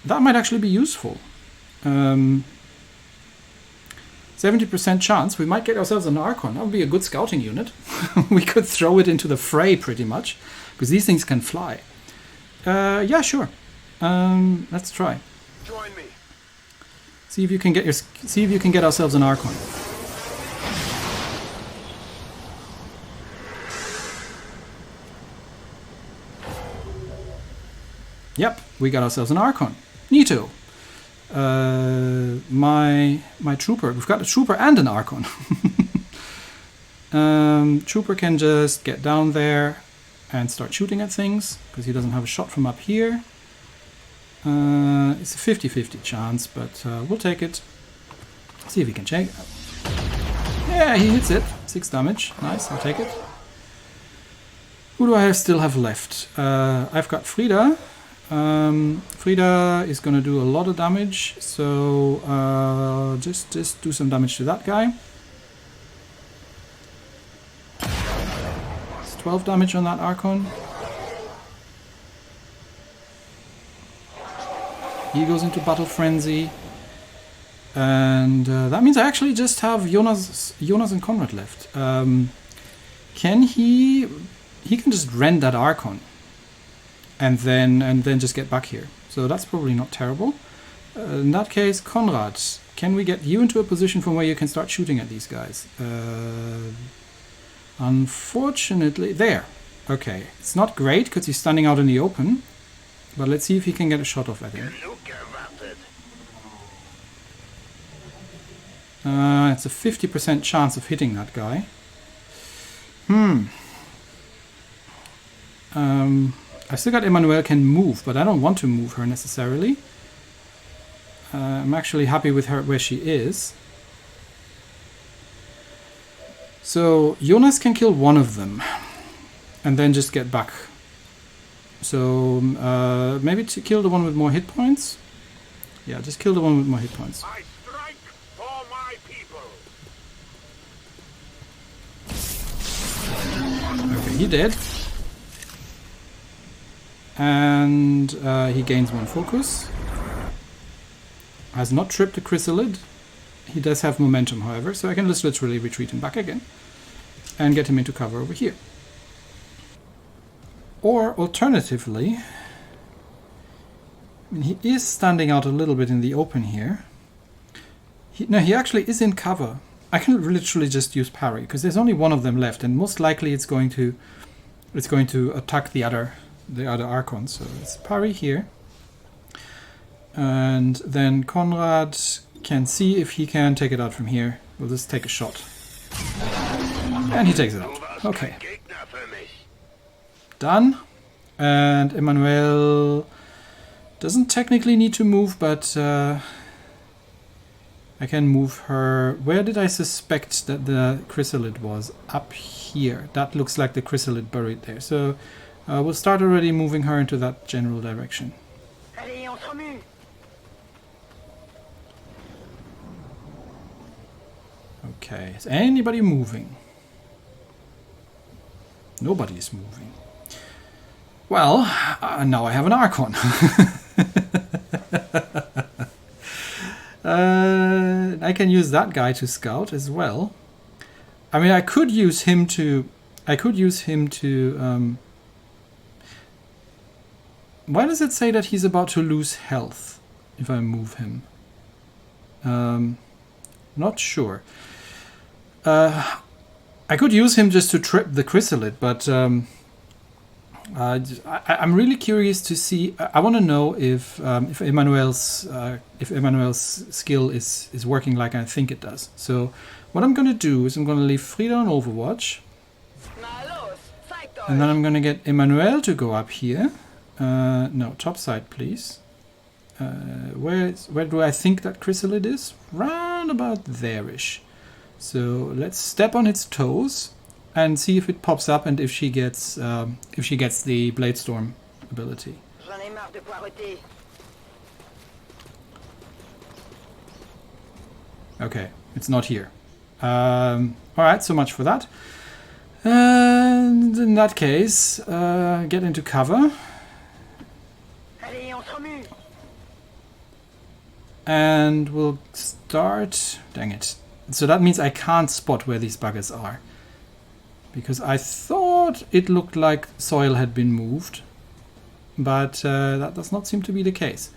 That might actually be useful. 70% chance. We might get ourselves an Archon. That would be a good scouting unit. We could throw it into the fray pretty much. Because these things can fly. Yeah, sure. Let's try. Join me. See if you can get ourselves an Archon. Yep, we got ourselves an Archon. Neato. My trooper. We've got a trooper and an Archon. Trooper can just get down there and start shooting at things because he doesn't have a shot from up here. It's a 50-50 chance, but we'll take it. See if he can check. Yeah, he hits it. 6 damage. Nice, I'll take it. Who do I still have left? I've got Frida. Frida is going to do a lot of damage, so just do some damage to that guy. It's 12 damage on that Archon. He goes into Battle Frenzy. And that means I actually just have Jonas and Conrad left. Can he can just rend that Archon. And then just get back here. So that's probably not terrible. In that case, Conrad, can we get you into a position from where you can start shooting at these guys? Unfortunately, there. Okay, it's not great because he's standing out in the open. But let's see if he can get a shot off at him. It's a 50% chance of hitting that guy. I still got Emmanuel can move, but I don't want to move her necessarily. I'm actually happy with her where she is. So Jonas can kill one of them and then just get back. So maybe to kill the one with more hit points. Yeah, just kill the one with more hit points. I strike for my people. Okay, he did. And he gains 1 focus. Has not tripped the chrysalid. He does have momentum, however, so I can just literally retreat him back again and get him into cover over here. Or alternatively, I mean, he is standing out a little bit in the open here. He actually is in cover. I can literally just use parry because there's only one of them left, and most likely it's going to attack the other Archon. So it's parry here, and then Conrad can see if he can take it out from here. We'll just take a shot, and he takes it out. Okay, done. And Emmanuel Doesn't technically need to move, but I can move her. Where did I suspect that the chrysalid was? Up here. That looks like the chrysalid buried there. So we'll start already moving her into that general direction. Allez, on se remue. Okay, is anybody moving? Nobody is moving. Well, now I have an Archon. I can use that guy to scout as well. I mean, I could use him to. Why does it say that he's about to lose health if I move him? Not sure. I could use him just to trip the chrysalid, but I'm really curious to see. I want to know if Emmanuel's skill is working like I think it does. So what I'm going to do is I'm going to leave Frida on Overwatch, Na los, zeigt euch. and then I'm going to get Emmanuel to go up here. No, top side, please. Where do I think that chrysalid is? Round about there-ish. So let's step on its toes and see if it pops up and if she gets the Bladestorm ability. J'en ai marre de poireauter. Okay, it's not here. Alright, so much for that. And in that case, get into cover. Allez, on se remue. And we'll start... Dang it. So that means I can't spot where these buggers are. Because I thought it looked like soil had been moved. But that does not seem to be the case.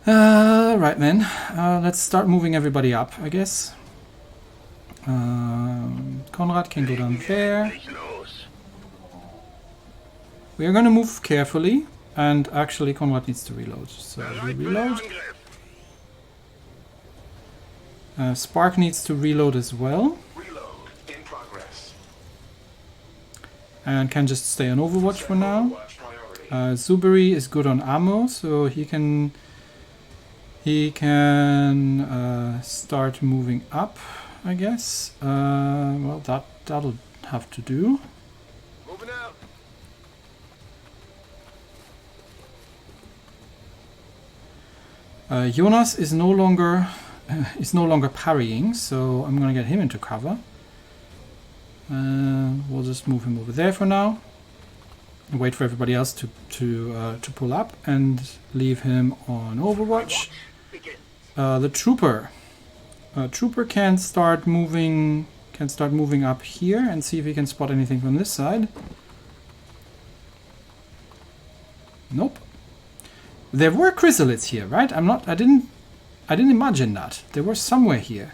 Right then. Let's start moving everybody up, I guess. Konrad can go down there. We are going to move carefully. And actually Konrad needs to reload. So we reload. Spark needs to reload as well. Reload in progress. And can just stay on Overwatch for now. Watch priority. Zuberi is good on ammo, so he can start moving up, I guess. Well, that'll have to do. Moving out. Jonas is no longer parrying, so I'm gonna get him into cover. We'll just move him over there for now. And wait for everybody else to pull up and leave him on Overwatch. The trooper can start moving up here and see if he can spot anything from this side. Nope. There were chrysalids here, right? I didn't imagine that. They were somewhere here.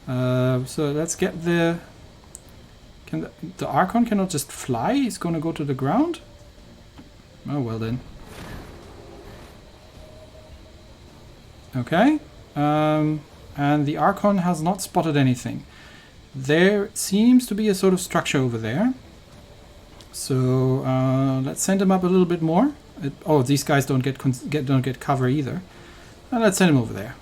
So let's get the Archon cannot just fly? He's going to go to the ground? Oh, well then. Okay. And the Archon has not spotted anything. There seems to be a sort of structure over there. So let's send him up a little bit more. Oh, these guys don't get cover either. Let's send him over there.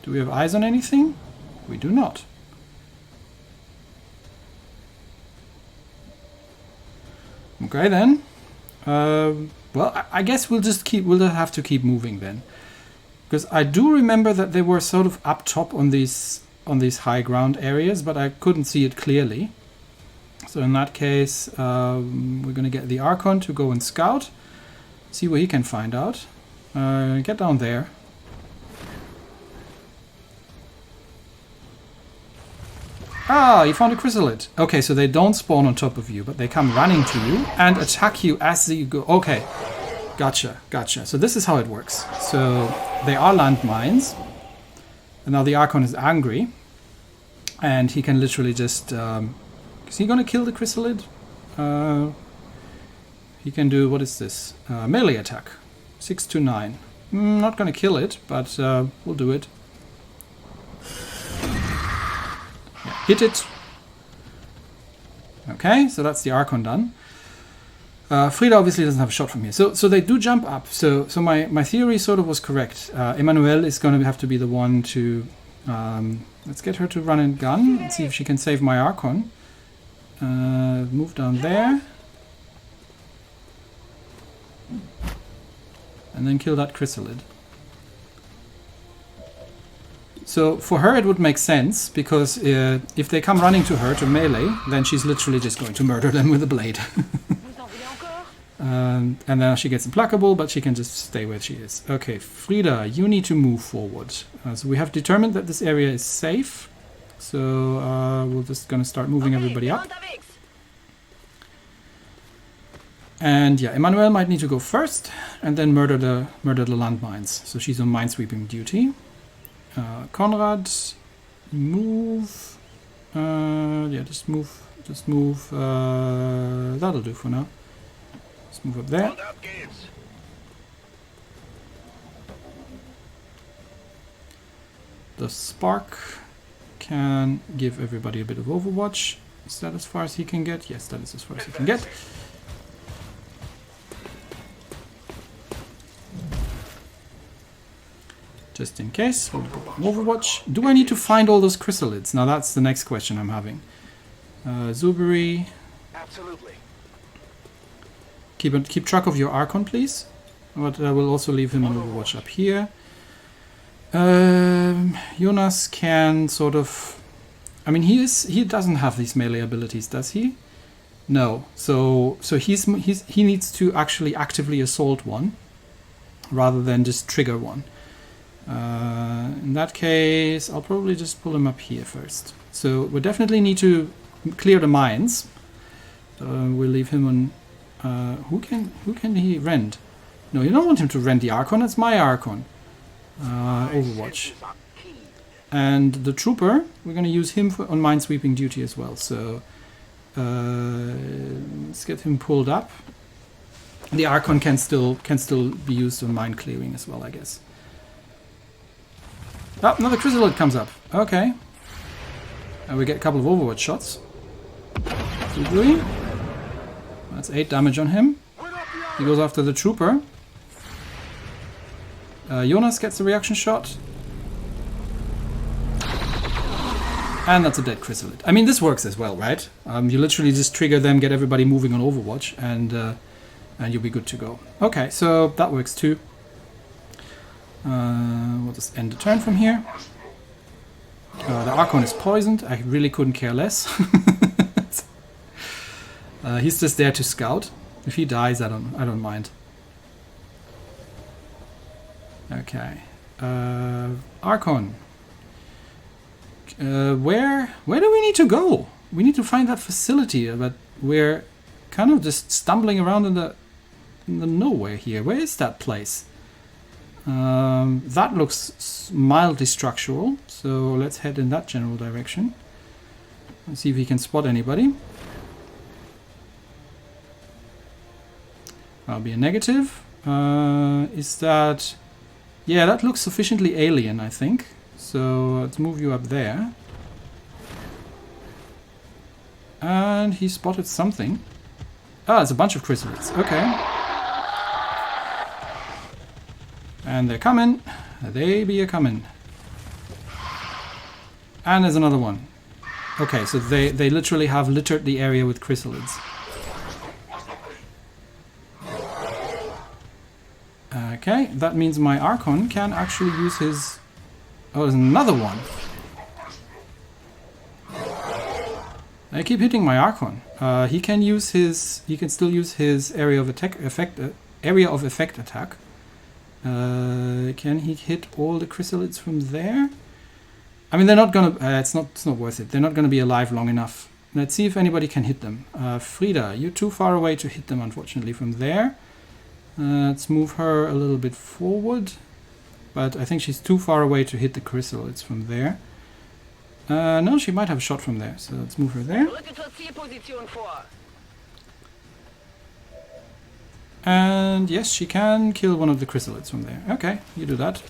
Do we have eyes on anything? We do not. Okay then. Well, I guess we'll have to keep moving then, because I do remember that they were sort of up top on these high ground areas, but I couldn't see it clearly. So in that case, we're gonna get the Archon to go and scout, see what he can find out. Get down there. Ah, you found a chrysalid. Okay, so they don't spawn on top of you, but they come running to you and attack you as you go. Okay, gotcha. So this is how it works. So they are landmines. And now the Archon is angry. And he can literally just... is he going to kill the chrysalid? He can do... What is this? Melee attack. 6 to 9. Not going to kill it, but we'll do it. Hit it. Okay, so that's the Archon done. Frida obviously doesn't have a shot from here. So they do jump up. So my theory sort of was correct. Emmanuel is going to have to be the one to... let's get her to run and gun and see if she can save my Archon. Move down there. And then kill that chrysalid. So for her it would make sense, because if they come running to her to melee, then she's literally just going to murder them with a blade. And then she gets implacable, but she can just stay where she is. Okay, Frida, you need to move forward. So we have determined that this area is safe. So we're just going to start moving everybody up. And yeah, Emmanuel might need to go first, and then murder the landmines. So she's on minesweeping duty. Conrad, move. Yeah, just move. That'll do for now. Let's move up there. The spark can give everybody a bit of overwatch. Is that as far as he can get? Yes, that is as far as he can get. Just in case, we'll put overwatch. Do I need to find all those chrysalids? Now that's the next question I'm having. Zuberi. Absolutely. Keep track of your Archon, please. But I will also leave him on overwatch up here. Jonas can sort of... I mean, he doesn't have these melee abilities, does he? No. So he needs to actually actively assault one, rather than just trigger one. In that case, I'll probably just pull him up here first. So we definitely need to clear the mines. We'll leave him on... who can he rend? No, you don't want him to rend the Archon. It's my Archon. Overwatch. And the Trooper, we're going to use him on minesweeping duty as well. So let's get him pulled up. The Archon can still be used on mine clearing as well, I guess. Oh, another chrysalid comes up. Okay. And we get a couple of overwatch shots. That's 8 damage on him. He goes after the Trooper. Jonas gets the reaction shot. And that's a dead chrysalid. I mean, this works as well, right? You literally just trigger them, get everybody moving on Overwatch, and you'll be good to go. Okay, so that works too. We'll just end the turn from here. The Archon is poisoned. I really couldn't care less. He's just there to scout. If he dies, I don't mind. Okay. Archon. Where do we need to go? We need to find that facility, but we're kind of just stumbling around in the nowhere here. Where is that place? That looks mildly structural, so let's head in that general direction. Let's see if we can spot anybody. That'll be a negative. Is that... Yeah, that looks sufficiently alien, I think. So let's move you up there. And he spotted something. Ah, it's a bunch of chrysalids. Okay. And they're coming. They be a coming. And there's another one. Okay, so they literally have littered the area with chrysalids. Okay, that means my Archon can actually use his... Oh, there's another one. I keep hitting my Archon. He can use his... He can still use his area of effect attack. Can he hit all the chrysalids from there? I mean, they're not gonna... it's not worth it. They're not gonna be alive long enough. Let's see if anybody can hit them. Frida, you're too far away to hit them, unfortunately, from there. Let's move her a little bit forward. But I think she's too far away to hit the chrysalids from there. No, she might have a shot from there. So let's move her there. And yes, she can kill one of the chrysalids from there. Okay, you do that.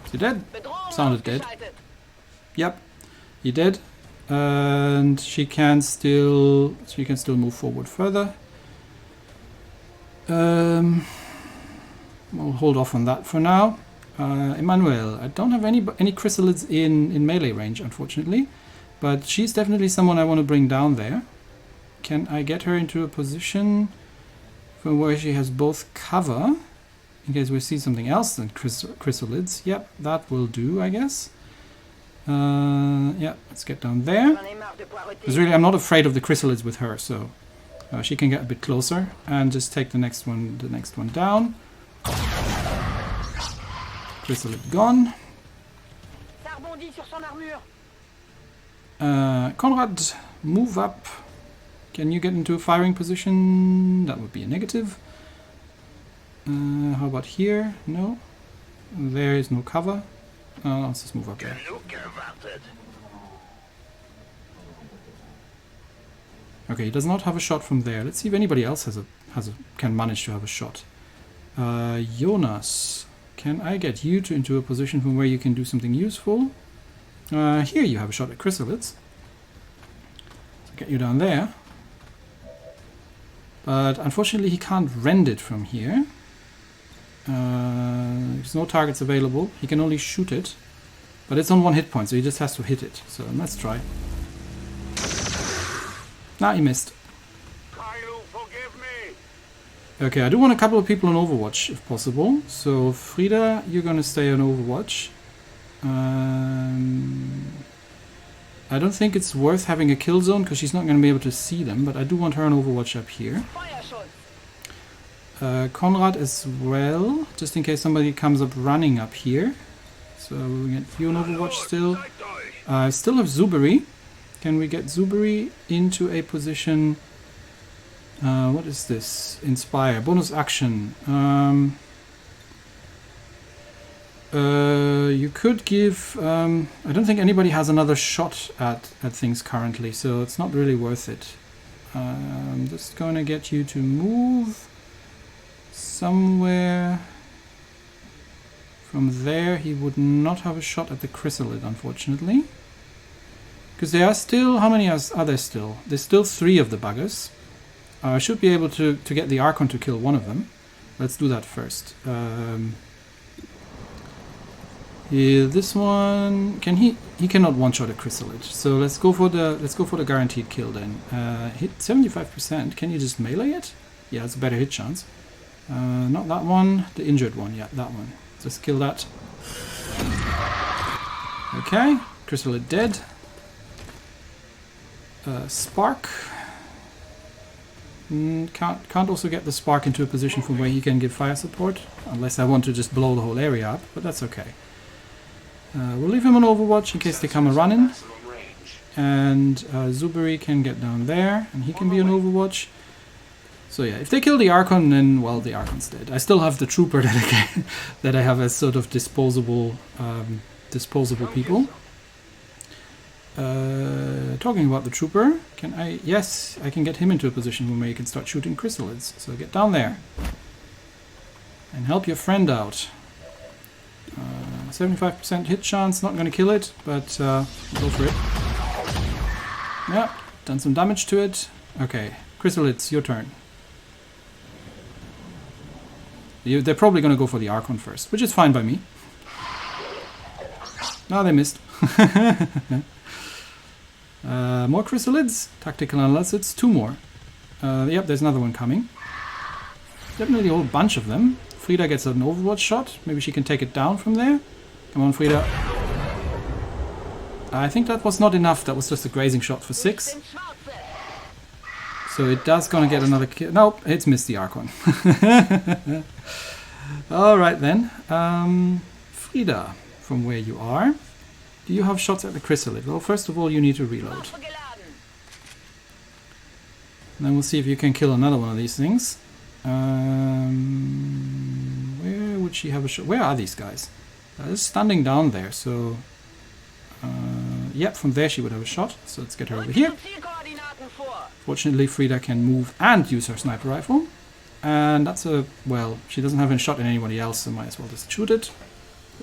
Is he dead? Sounded dead. Yep, he did. And she can still move forward further. We'll hold off on that for now. Emmanuel, I don't have any chrysalids in melee range, unfortunately, but she's definitely someone I want to bring down there. Can I get her into a position from where she has both cover, in case we see something else than chrysalids? Yep, that will do, I guess. Yeah, let's get down there. Because really, I'm not afraid of the chrysalids with her, so she can get a bit closer and just take the next one down. Chrysalid gone. Conrad, move up. Can you get into a firing position? That would be a negative. How about here? No. There is no cover. Let's just move up there. Okay, he does not have a shot from there. Let's see if anybody else can manage to have a shot. Jonas, can I get you into a position from where you can do something useful? Here you have a shot at chrysalids. So get you down there. But unfortunately he can't rend it from here. There's no targets available. He can only shoot it. But it's on 1 hit point, so he just has to hit it. So let's try. Nah, he missed. Okay, I do want a couple of people on Overwatch, if possible. So, Frida, you're gonna stay on Overwatch. I don't think it's worth having a kill zone, because she's not gonna be able to see them, but I do want her on Overwatch up here. Conrad as well, just in case somebody comes up running up here. So, we get you on Overwatch still. I still have Zuberi. Can we get Zuberi into a position... what is this? Inspire. Bonus action. You could give... I don't think anybody has another shot at things currently, so it's not really worth it. I'm just going to get you to move somewhere. From there, he would not have a shot at the chrysalid, unfortunately. Because there are still... How many are there still? There's still 3 of the buggers. I should be able to get the Archon to kill one of them. Let's do that first. This one he cannot one-shot a chrysalid. So let's go for the guaranteed kill then. Hit 75%. Can you just melee it? Yeah, it's a better hit chance. Not that one. The injured one. Yeah, that one. Just kill that. Okay, chrysalid dead. Spark. Can't also get the Spark into a position from where he can give fire support, unless I want to just blow the whole area up, but that's okay. We'll leave him on Overwatch in case they come a-running. And Zuberi can get down there, and he can be on Overwatch. So yeah, if they kill the Archon, then, well, the Archon's dead. I still have the Trooper that I have as sort of disposable people. Talking about the Trooper, yes, I can get him into a position where you can start shooting chrysalids. So get down there and help your friend out. 75% hit chance, not going to kill it, but go for it. Yeah, done some damage to it. Okay, chrysalids, your turn. They're probably going to go for the Archon first, which is fine by me. No, they missed. More chrysalids, tactical analysis, 2 more. Yep, there's another one coming. Definitely a whole bunch of them. Frida gets an Overwatch shot. Maybe she can take it down from there. Come on, Frida. I think that was not enough. That was just a grazing shot for 6. So it does gonna get another kill. Nope, it's missed the Archon. Alright then. Frida, from where you are. Do you have shots at the chrysalid? Well, first of all, you need to reload. And then we'll see if you can kill another one of these things. Where would she have a shot? Where are these guys? They're standing down there, so... yep, from there she would have a shot. So let's get her over here. Fortunately, Frida can move and use her sniper rifle. And that's a... well, she doesn't have a shot at anybody else, so might as well just shoot it.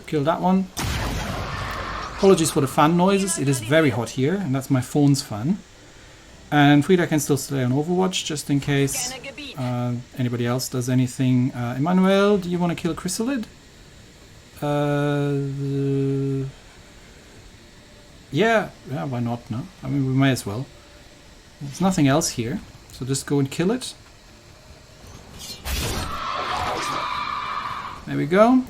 Kill that one. Apologies for the fan noises. It is very hot here, and that's my phone's fan. And Frida can still stay on Overwatch, just in case anybody else does anything. Emmanuel, do you want to kill Chrysalid? Yeah, why not, no? I mean, we may as well. There's nothing else here, so just go and kill it. There we go.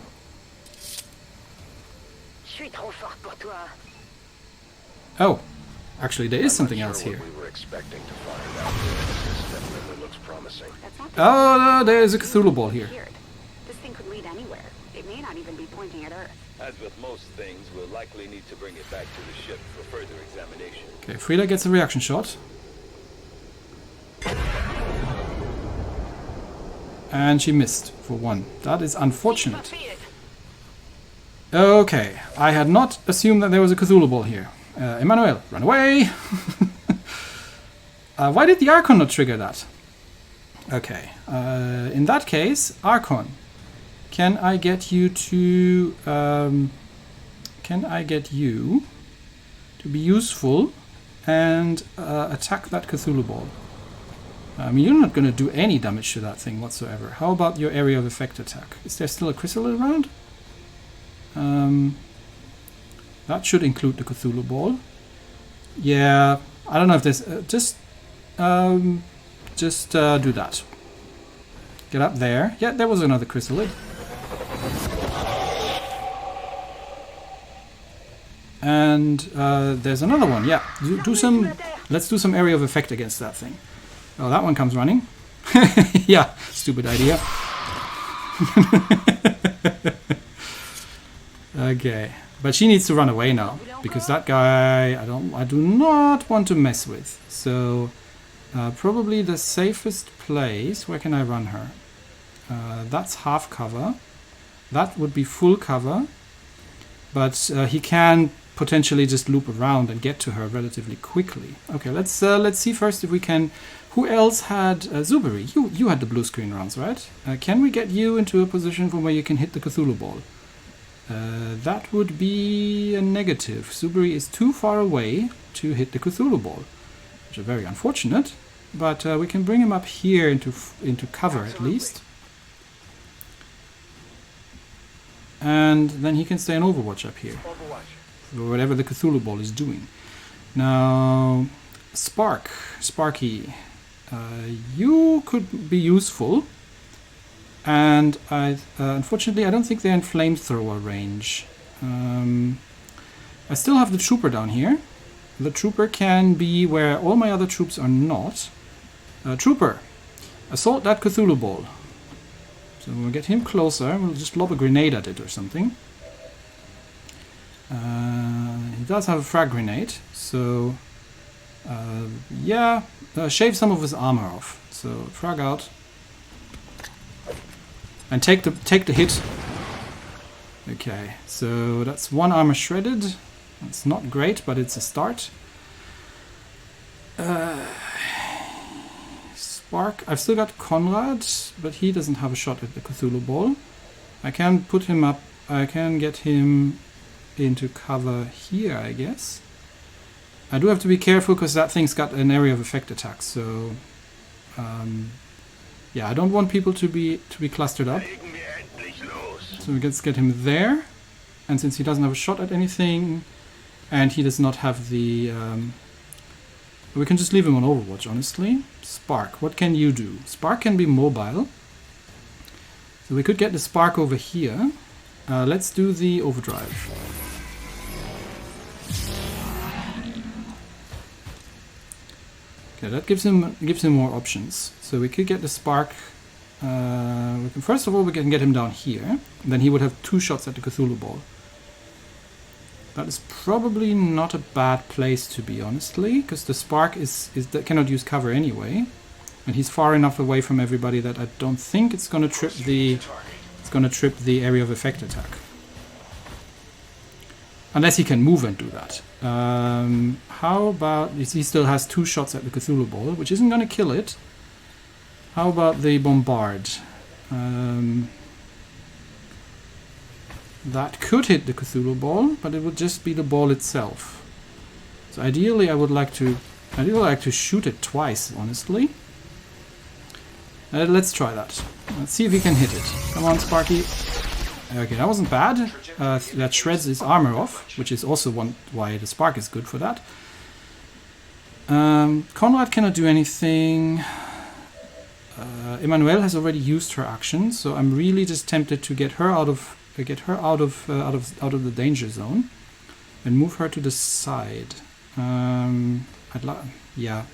Je suis trop fort pour toi. Oh, actually there is something else here. We were expecting to find out. This definitely looks promising. That's not Oh, no, there's a Cthulhu ball here. weird. This thing could lead anywhere. It may not even be pointing at Earth. As with most things, we'll likely need to bring it back to the ship for further examination. Okay, Frida gets a reaction shot. And she missed for one. That is unfortunate. Okay, I had not assumed that there was a Cthulhu ball here. Emmanuel, run away! Why did the Archon not trigger that? Okay, in that case, Archon, can I get you to be useful and attack that Cthulhu ball? I mean, you're not going to do any damage to that thing whatsoever. How about your area of effect attack? Is there still a chrysalid around? That should include the Cthulhu ball. Yeah, I don't know if there's... just do that. Get up there. Yeah, there was another chrysalid. And there's another one. Yeah, do some... Let's do some area of effect against that thing. Oh, that one comes running. Yeah, stupid idea. Okay, but she needs to run away now because that guy I do not want to mess with. So probably the safest place. Where can I run her? That's half cover. That would be full cover. But he can potentially just loop around and get to her relatively quickly. Okay, let's see first if we can. Who else had Zuberi? You had the blue screen rounds, right? Can we get you into a position from where you can hit the Cthulhu ball? That would be a negative. Zuberi is too far away to hit the Cthulhu ball, which is very unfortunate. But we can bring him up here into cover at least. And then he can stay in Overwatch up here. Or whatever the Cthulhu ball is doing. Now, Sparky, you could be useful. And unfortunately, I don't think they're in flamethrower range. I still have the trooper down here. The trooper can be where all my other troops are not. Trooper, assault that Cthulhu ball. So we'll get him closer. We'll just lob a grenade at it or something. He does have a frag grenade, so yeah, shave some of his armor off. So frag out and take the hit. Okay, so that's one armor shredded. That's not great, but it's a start. Spark. I've still got Conrad, but he doesn't have a shot at the Cthulhu ball. I can put him up. I can get him into cover here, I guess. I do have to be careful because that thing's got an area of effect attack. So, yeah, I don't want people to be clustered up. So let's get him there. And since he doesn't have a shot at anything, and he does not have the, we can just leave him on Overwatch. Honestly, Spark. What can you do? Spark can be mobile. So we could get the Spark over here. Let's do the overdrive. Okay, that gives him more options. So we could get the Spark. First of all, we can get him down here. Then he would have 2 shots at the Cthulhu ball. That is probably not a bad place to be, honestly, because the Spark cannot use cover anyway, and he's far enough away from everybody that I don't think it's going to trip the area of effect attack. Unless he can move and do that. How about... He still has 2 shots at the Cthulhu ball, which isn't going to kill it. How about the Bombard? That could hit the Cthulhu ball, but it would just be the ball itself. So ideally I would like to shoot it twice, honestly. Let's try that. Let's see if we can hit it. Come on, Sparky. Okay, that wasn't bad. That shreds his armor off, which is also why the spark is good for that. Conrad cannot do anything. Emmanuel has already used her action, so I'm really just tempted to get her out of the danger zone and move her to the side. Yeah,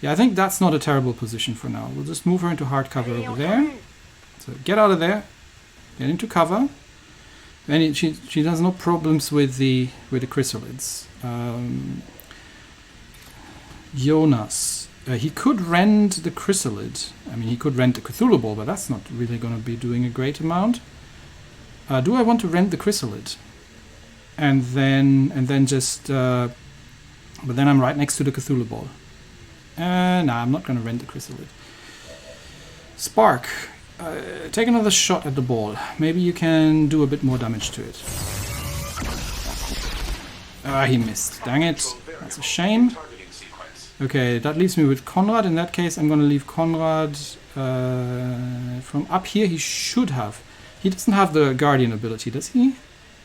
I think that's not a terrible position for now. We'll just move her into hard cover over there. So get out of there, get into cover. And she has no problems with the chrysalids. Jonas. He could rend the chrysalid. I mean, he could rend the Cthulhu ball, but that's not really going to be doing a great amount. Do I want to rend the chrysalid? And then just... but then I'm right next to the Cthulhu ball. Nah, I'm not going to rend the chrysalid. Spark. Take another shot at the ball. Maybe you can do a bit more damage to it. He missed. Dang it. That's a shame. Okay, that leaves me with Conrad. In that case, I'm going to leave Conrad from up here. He should have. He doesn't have the Guardian ability, does he?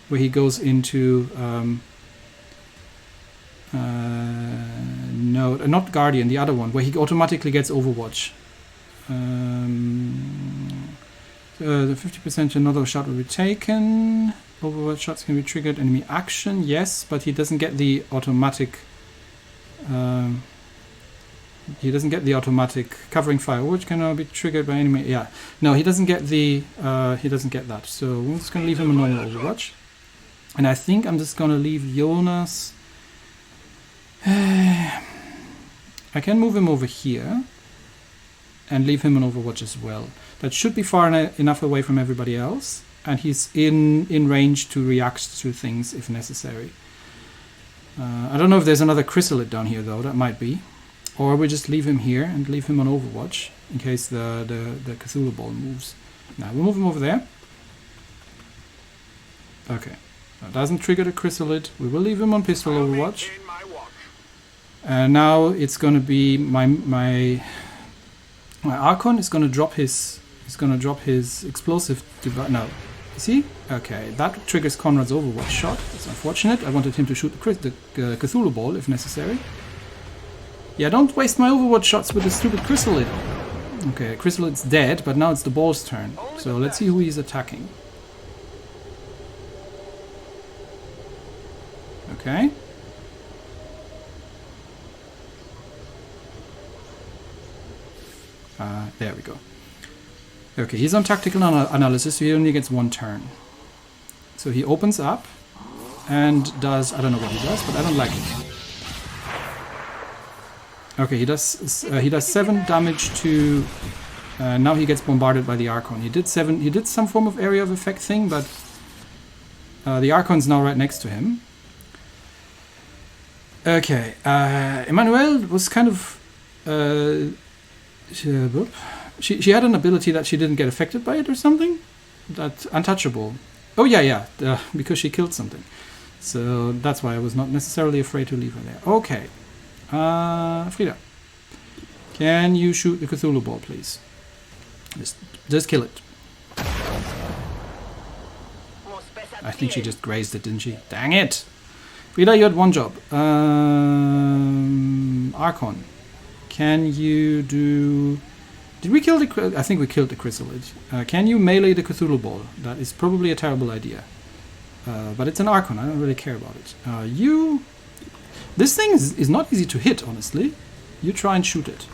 Where he goes into... no, not Guardian, the other one, where he automatically gets Overwatch. The 50% another shot will be taken. Overwatch shots can be triggered. Enemy action, yes, but he doesn't get the automatic... he doesn't get the automatic covering fire, which can now be triggered by enemy. Yeah, no, he doesn't get the. He doesn't get that. So we're just gonna leave him a normal Overwatch, and I think I'm just gonna leave Jonas. I can move him over here, and leave him an Overwatch as well. That should be far enough away from everybody else, and he's in range to react to things if necessary. I don't know if there's another chrysalid down here though. That might be. Or we just leave him here and leave him on Overwatch in case the Cthulhu ball moves. Now we'll move him over there. Okay. That doesn't trigger the chrysalid. We will leave him on pistol Overwatch. And now it's gonna be my Archon is gonna drop his explosive device. No. See? Okay, that triggers Conrad's Overwatch shot. It's unfortunate. I wanted him to shoot the Cthulhu ball if necessary. Yeah, don't waste my Overwatch shots with the stupid chrysalid. Okay, chrysalid's dead, but now it's the ball's turn. So let's see who he's attacking. Okay. There we go. Okay, he's on tactical analysis, so he only gets one turn. So he opens up and does... I don't know what he does, but I don't like it. Okay, he does 7 damage to... now he gets bombarded by the Archon. He did some form of area of effect thing, but the Archon's now right next to him. Okay, Emmanuel was kind of... she had an ability that she didn't get affected by it or something? That's untouchable. Oh yeah, because she killed something. So that's why I was not necessarily afraid to leave her there. Okay. Frida, can you shoot the Cthulhu ball, please? Just kill it. I think she just grazed it, didn't she? Dang it! Frida, you had one job. Archon, can you do... Did we kill the... I think we killed the chrysalid. Can you melee the Cthulhu ball? That is probably a terrible idea. But it's an Archon, I don't really care about it. This thing is not easy to hit, honestly. You try and shoot it.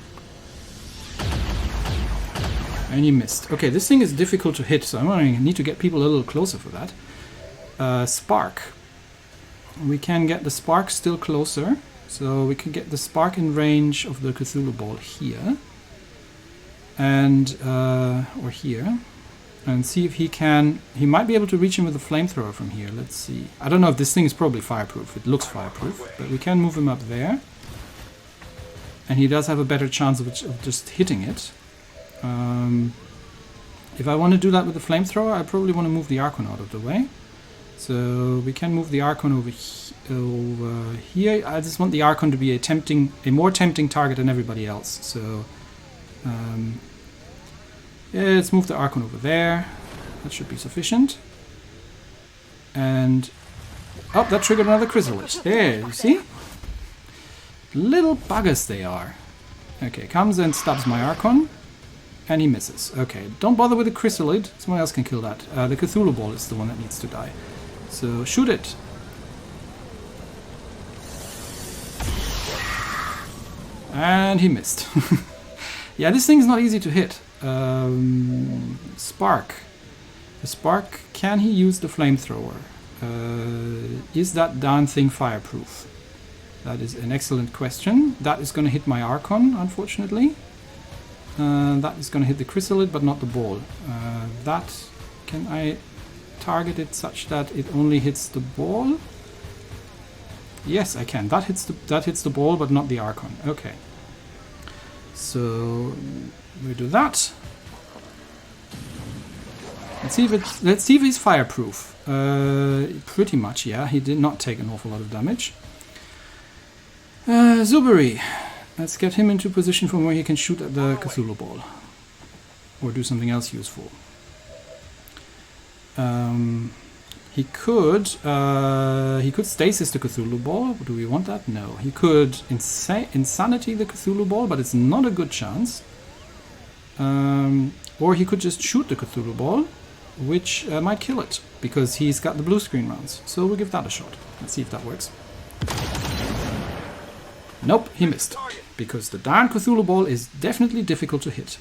And you missed. Okay, this thing is difficult to hit, so I'm going to need to get people a little closer for that. Spark. We can get the spark still closer. So we can get the spark in range of the Cthulhu ball here. And, or here. And see if he can... He might be able to reach him with a flamethrower from here. Let's see. I don't know if this thing is probably fireproof. It looks fireproof. But we can move him up there. And he does have a better chance of just hitting it. If I want to do that with the flamethrower, I probably want to move the Archon out of the way. So we can move the Archon over here. I just want the Archon to be a more tempting target than everybody else. So yeah, let's move the Archon over there. That should be sufficient. And oh, that triggered another chrysalid. There, you see? Little buggers they are. Okay, comes and stabs my Archon. And he misses. Okay, don't bother with the chrysalid. Someone else can kill that. The Cthulhu ball is the one that needs to die. So shoot it. And he missed. Yeah, this thing's not easy to hit. Spark. The spark, can he use the flamethrower? Is that darn thing fireproof? That is an excellent question. That is going to hit my Archon, unfortunately. That is going to hit the chrysalid, but not the ball. That, can I target it such that it only hits the ball? Yes, I can. That hits the ball, but not the Archon. Okay. So we do that. Let's see if he's fireproof. Pretty much, yeah. He did not take an awful lot of damage. Zuberi. Let's get him into position from where he can shoot at the Cthulhu ball. Or do something else useful. He could stasis the Cthulhu ball. Do we want that? No. He could insanity the Cthulhu ball, but it's not a good chance. Or he could just shoot the Cthulhu ball, which might kill it, because he's got the blue screen rounds. So we'll give that a shot. Let's see if that works. Nope, he missed. Because the darn Cthulhu ball is definitely difficult to hit.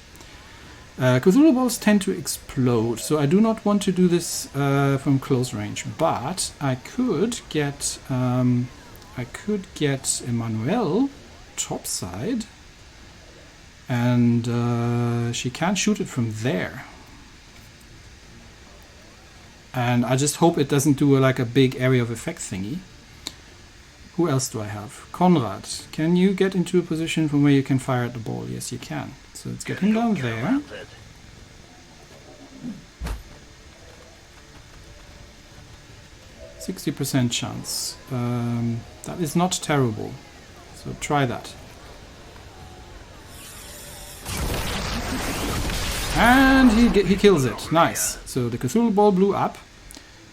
Cthulhu balls tend to explode, so I do not want to do this from close range. But I could get Emmanuel topside, and she can't shoot it from there. And I just hope it doesn't do like a big area of effect thingy. Who else do I have? Conrad, can you get into a position from where you can fire at the ball? Yes, you can. So let's get him down there. %60 chance. That is not terrible. So try that. And he kills it. Nice. So the Cthulhu ball blew up,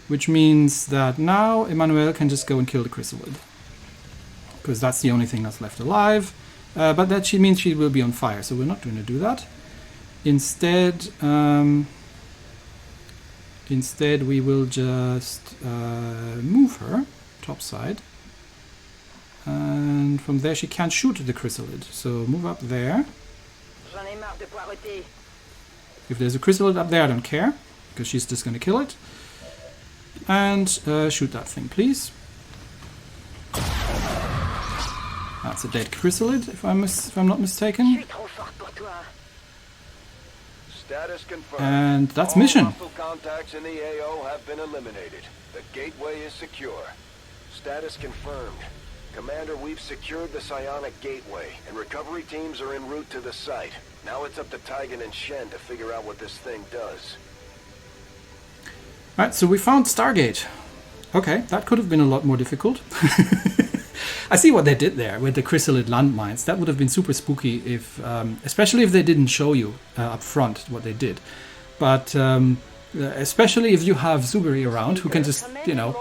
which means that now Emmanuel can just go and kill the chrysalid. Because that's the only thing that's left alive. But that means she will be on fire, so we're not going to do that. Instead, we will just move her topside. And from there she can't shoot the chrysalid. So move up there. If there's a chrysalid up there, I don't care, because she's just going to kill it. And shoot that thing, please. That's a dead chrysalid, if I'm not mistaken. Status confirmed. And that's mission. All hostile contacts in the AO have been eliminated. The gateway is secure. Status confirmed. Commander, we've secured the psionic gateway, and recovery teams are en route to the site. Now it's up to Tygan and Shen to figure out what this thing does. Right, so we found Stargate. Okay, that could have been a lot more difficult. I see what they did there with the chrysalid landmines. That would have been super spooky if, especially if they didn't show you up front what they did. But especially if you have Zuberi around, who can just, you know,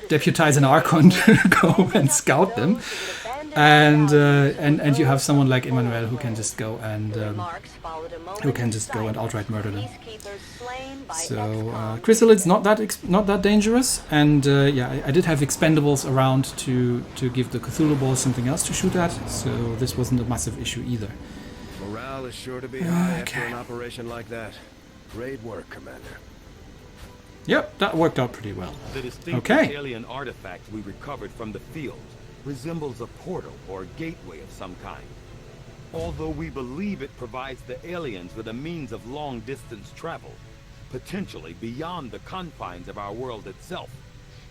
deputize an Archon to go and scout them, and you have someone like Emmanuel who can just go and outright murder them. So Chrysalid's not that dangerous, and yeah, I did have expendables around to give the Cthulhu ball something else to shoot at, so this wasn't a massive issue either. Morale is sure to be high after an operation like that. Great work, Commander. Yep, that worked out pretty well. The distinctive alien artifact we recovered from the field resembles a portal or gateway of some kind. Although we believe it provides the aliens with a means of long-distance travel, potentially beyond the confines of our world itself,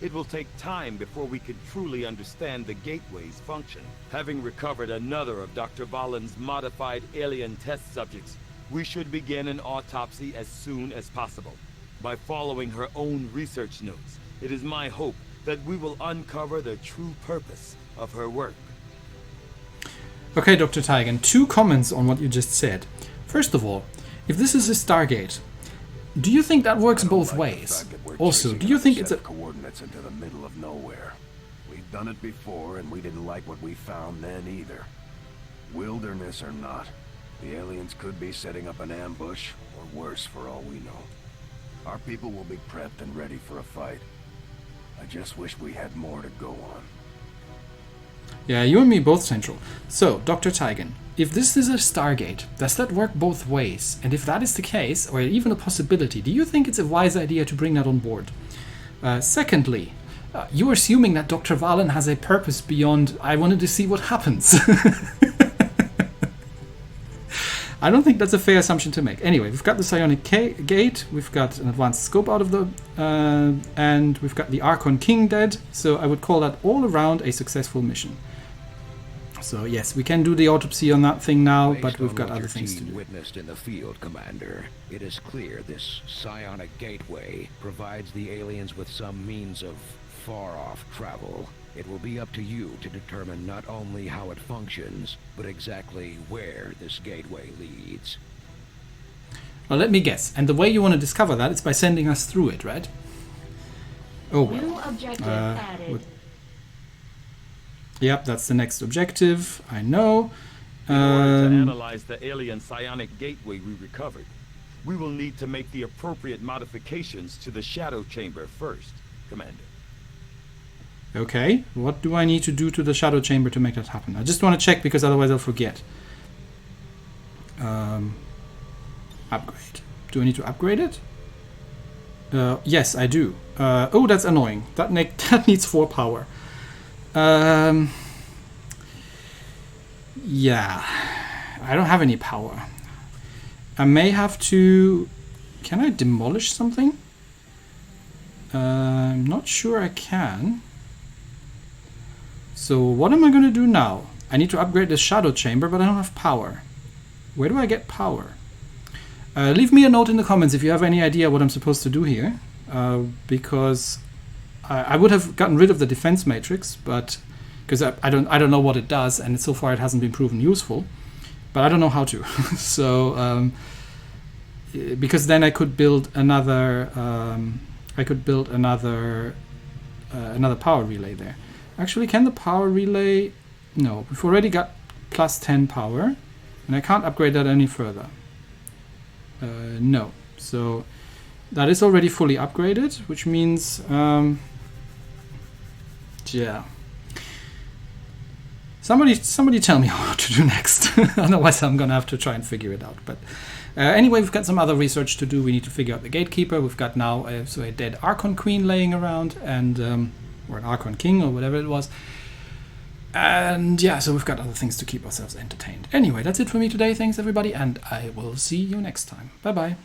it will take time before we can truly understand the gateway's function. Having recovered another of Dr. Valen's modified alien test subjects, we should begin an autopsy as soon as possible. By following her own research notes, It is my hope that we will uncover the true purpose of her work. Okay, Dr. Tygan, 2 comments on what you just said. First of all, if this is a stargate, do you think that works both ways? Also, do you think it's a... coordinates into the middle of nowhere? We've done it before, and we didn't like what we found then either. Wilderness or not, the aliens could be setting up an ambush, or worse for all we know. Our people will be prepped and ready for a fight. I just wish we had more to go on. Yeah, you and me both central. So, Dr. Tygan, if this is a stargate, does that work both ways? And if that is the case, or even a possibility, do you think it's a wise idea to bring that on board? Secondly, you're assuming that Dr. Valen has a purpose beyond, I wanted to see what happens. I don't think that's a fair assumption to make. Anyway, we've got the psionic gate, we've got an advanced scope out of the... and we've got the Archon King dead, so I would call that all around a successful mission. So yes, we can do the autopsy on that thing now, but we've got other things to do. Witnessed in the field, Commander, it is clear this psionic gateway provides the aliens with some means of far-off travel. It will be up to you to determine not only how it functions, but exactly where this gateway leads. Well, let me guess. And the way you want to discover that is by sending us through it, right? Oh well. New objective added. Yep, that's the next objective. I know. In order to analyze the alien psionic gateway we recovered, we will need to make the appropriate modifications to the shadow chamber first, Commander. Okay, what do I need to do to the shadow chamber to make that happen? I just want to check because otherwise I'll forget. Upgrade. Do I need to upgrade it? Yes, I do. Oh, that's annoying. That needs 4 power. Yeah, I don't have any power. I may have to... Can I demolish something? I'm not sure I can. So what am I going to do now? I need to upgrade the shadow chamber, but I don't have power. Where do I get power? Leave me a note in the comments if you have any idea what I'm supposed to do here. Because I would have gotten rid of the defense matrix, but because I don't know what it does, and so far it hasn't been proven useful. But I don't know how to. So because then I could build another. Another power relay there. Actually, can the power relay... No, we've already got plus 10 power, and I can't upgrade that any further. No. So that is already fully upgraded, which means... yeah. Somebody tell me what to do next. Otherwise I'm going to have to try and figure it out. But anyway, we've got some other research to do. We need to figure out the gatekeeper. We've got now a dead Archon Queen laying around, and or an Archon King or whatever it was. And yeah, so we've got other things to keep ourselves entertained. Anyway, that's it for me today. Thanks everybody, and I will see you next time. Bye bye.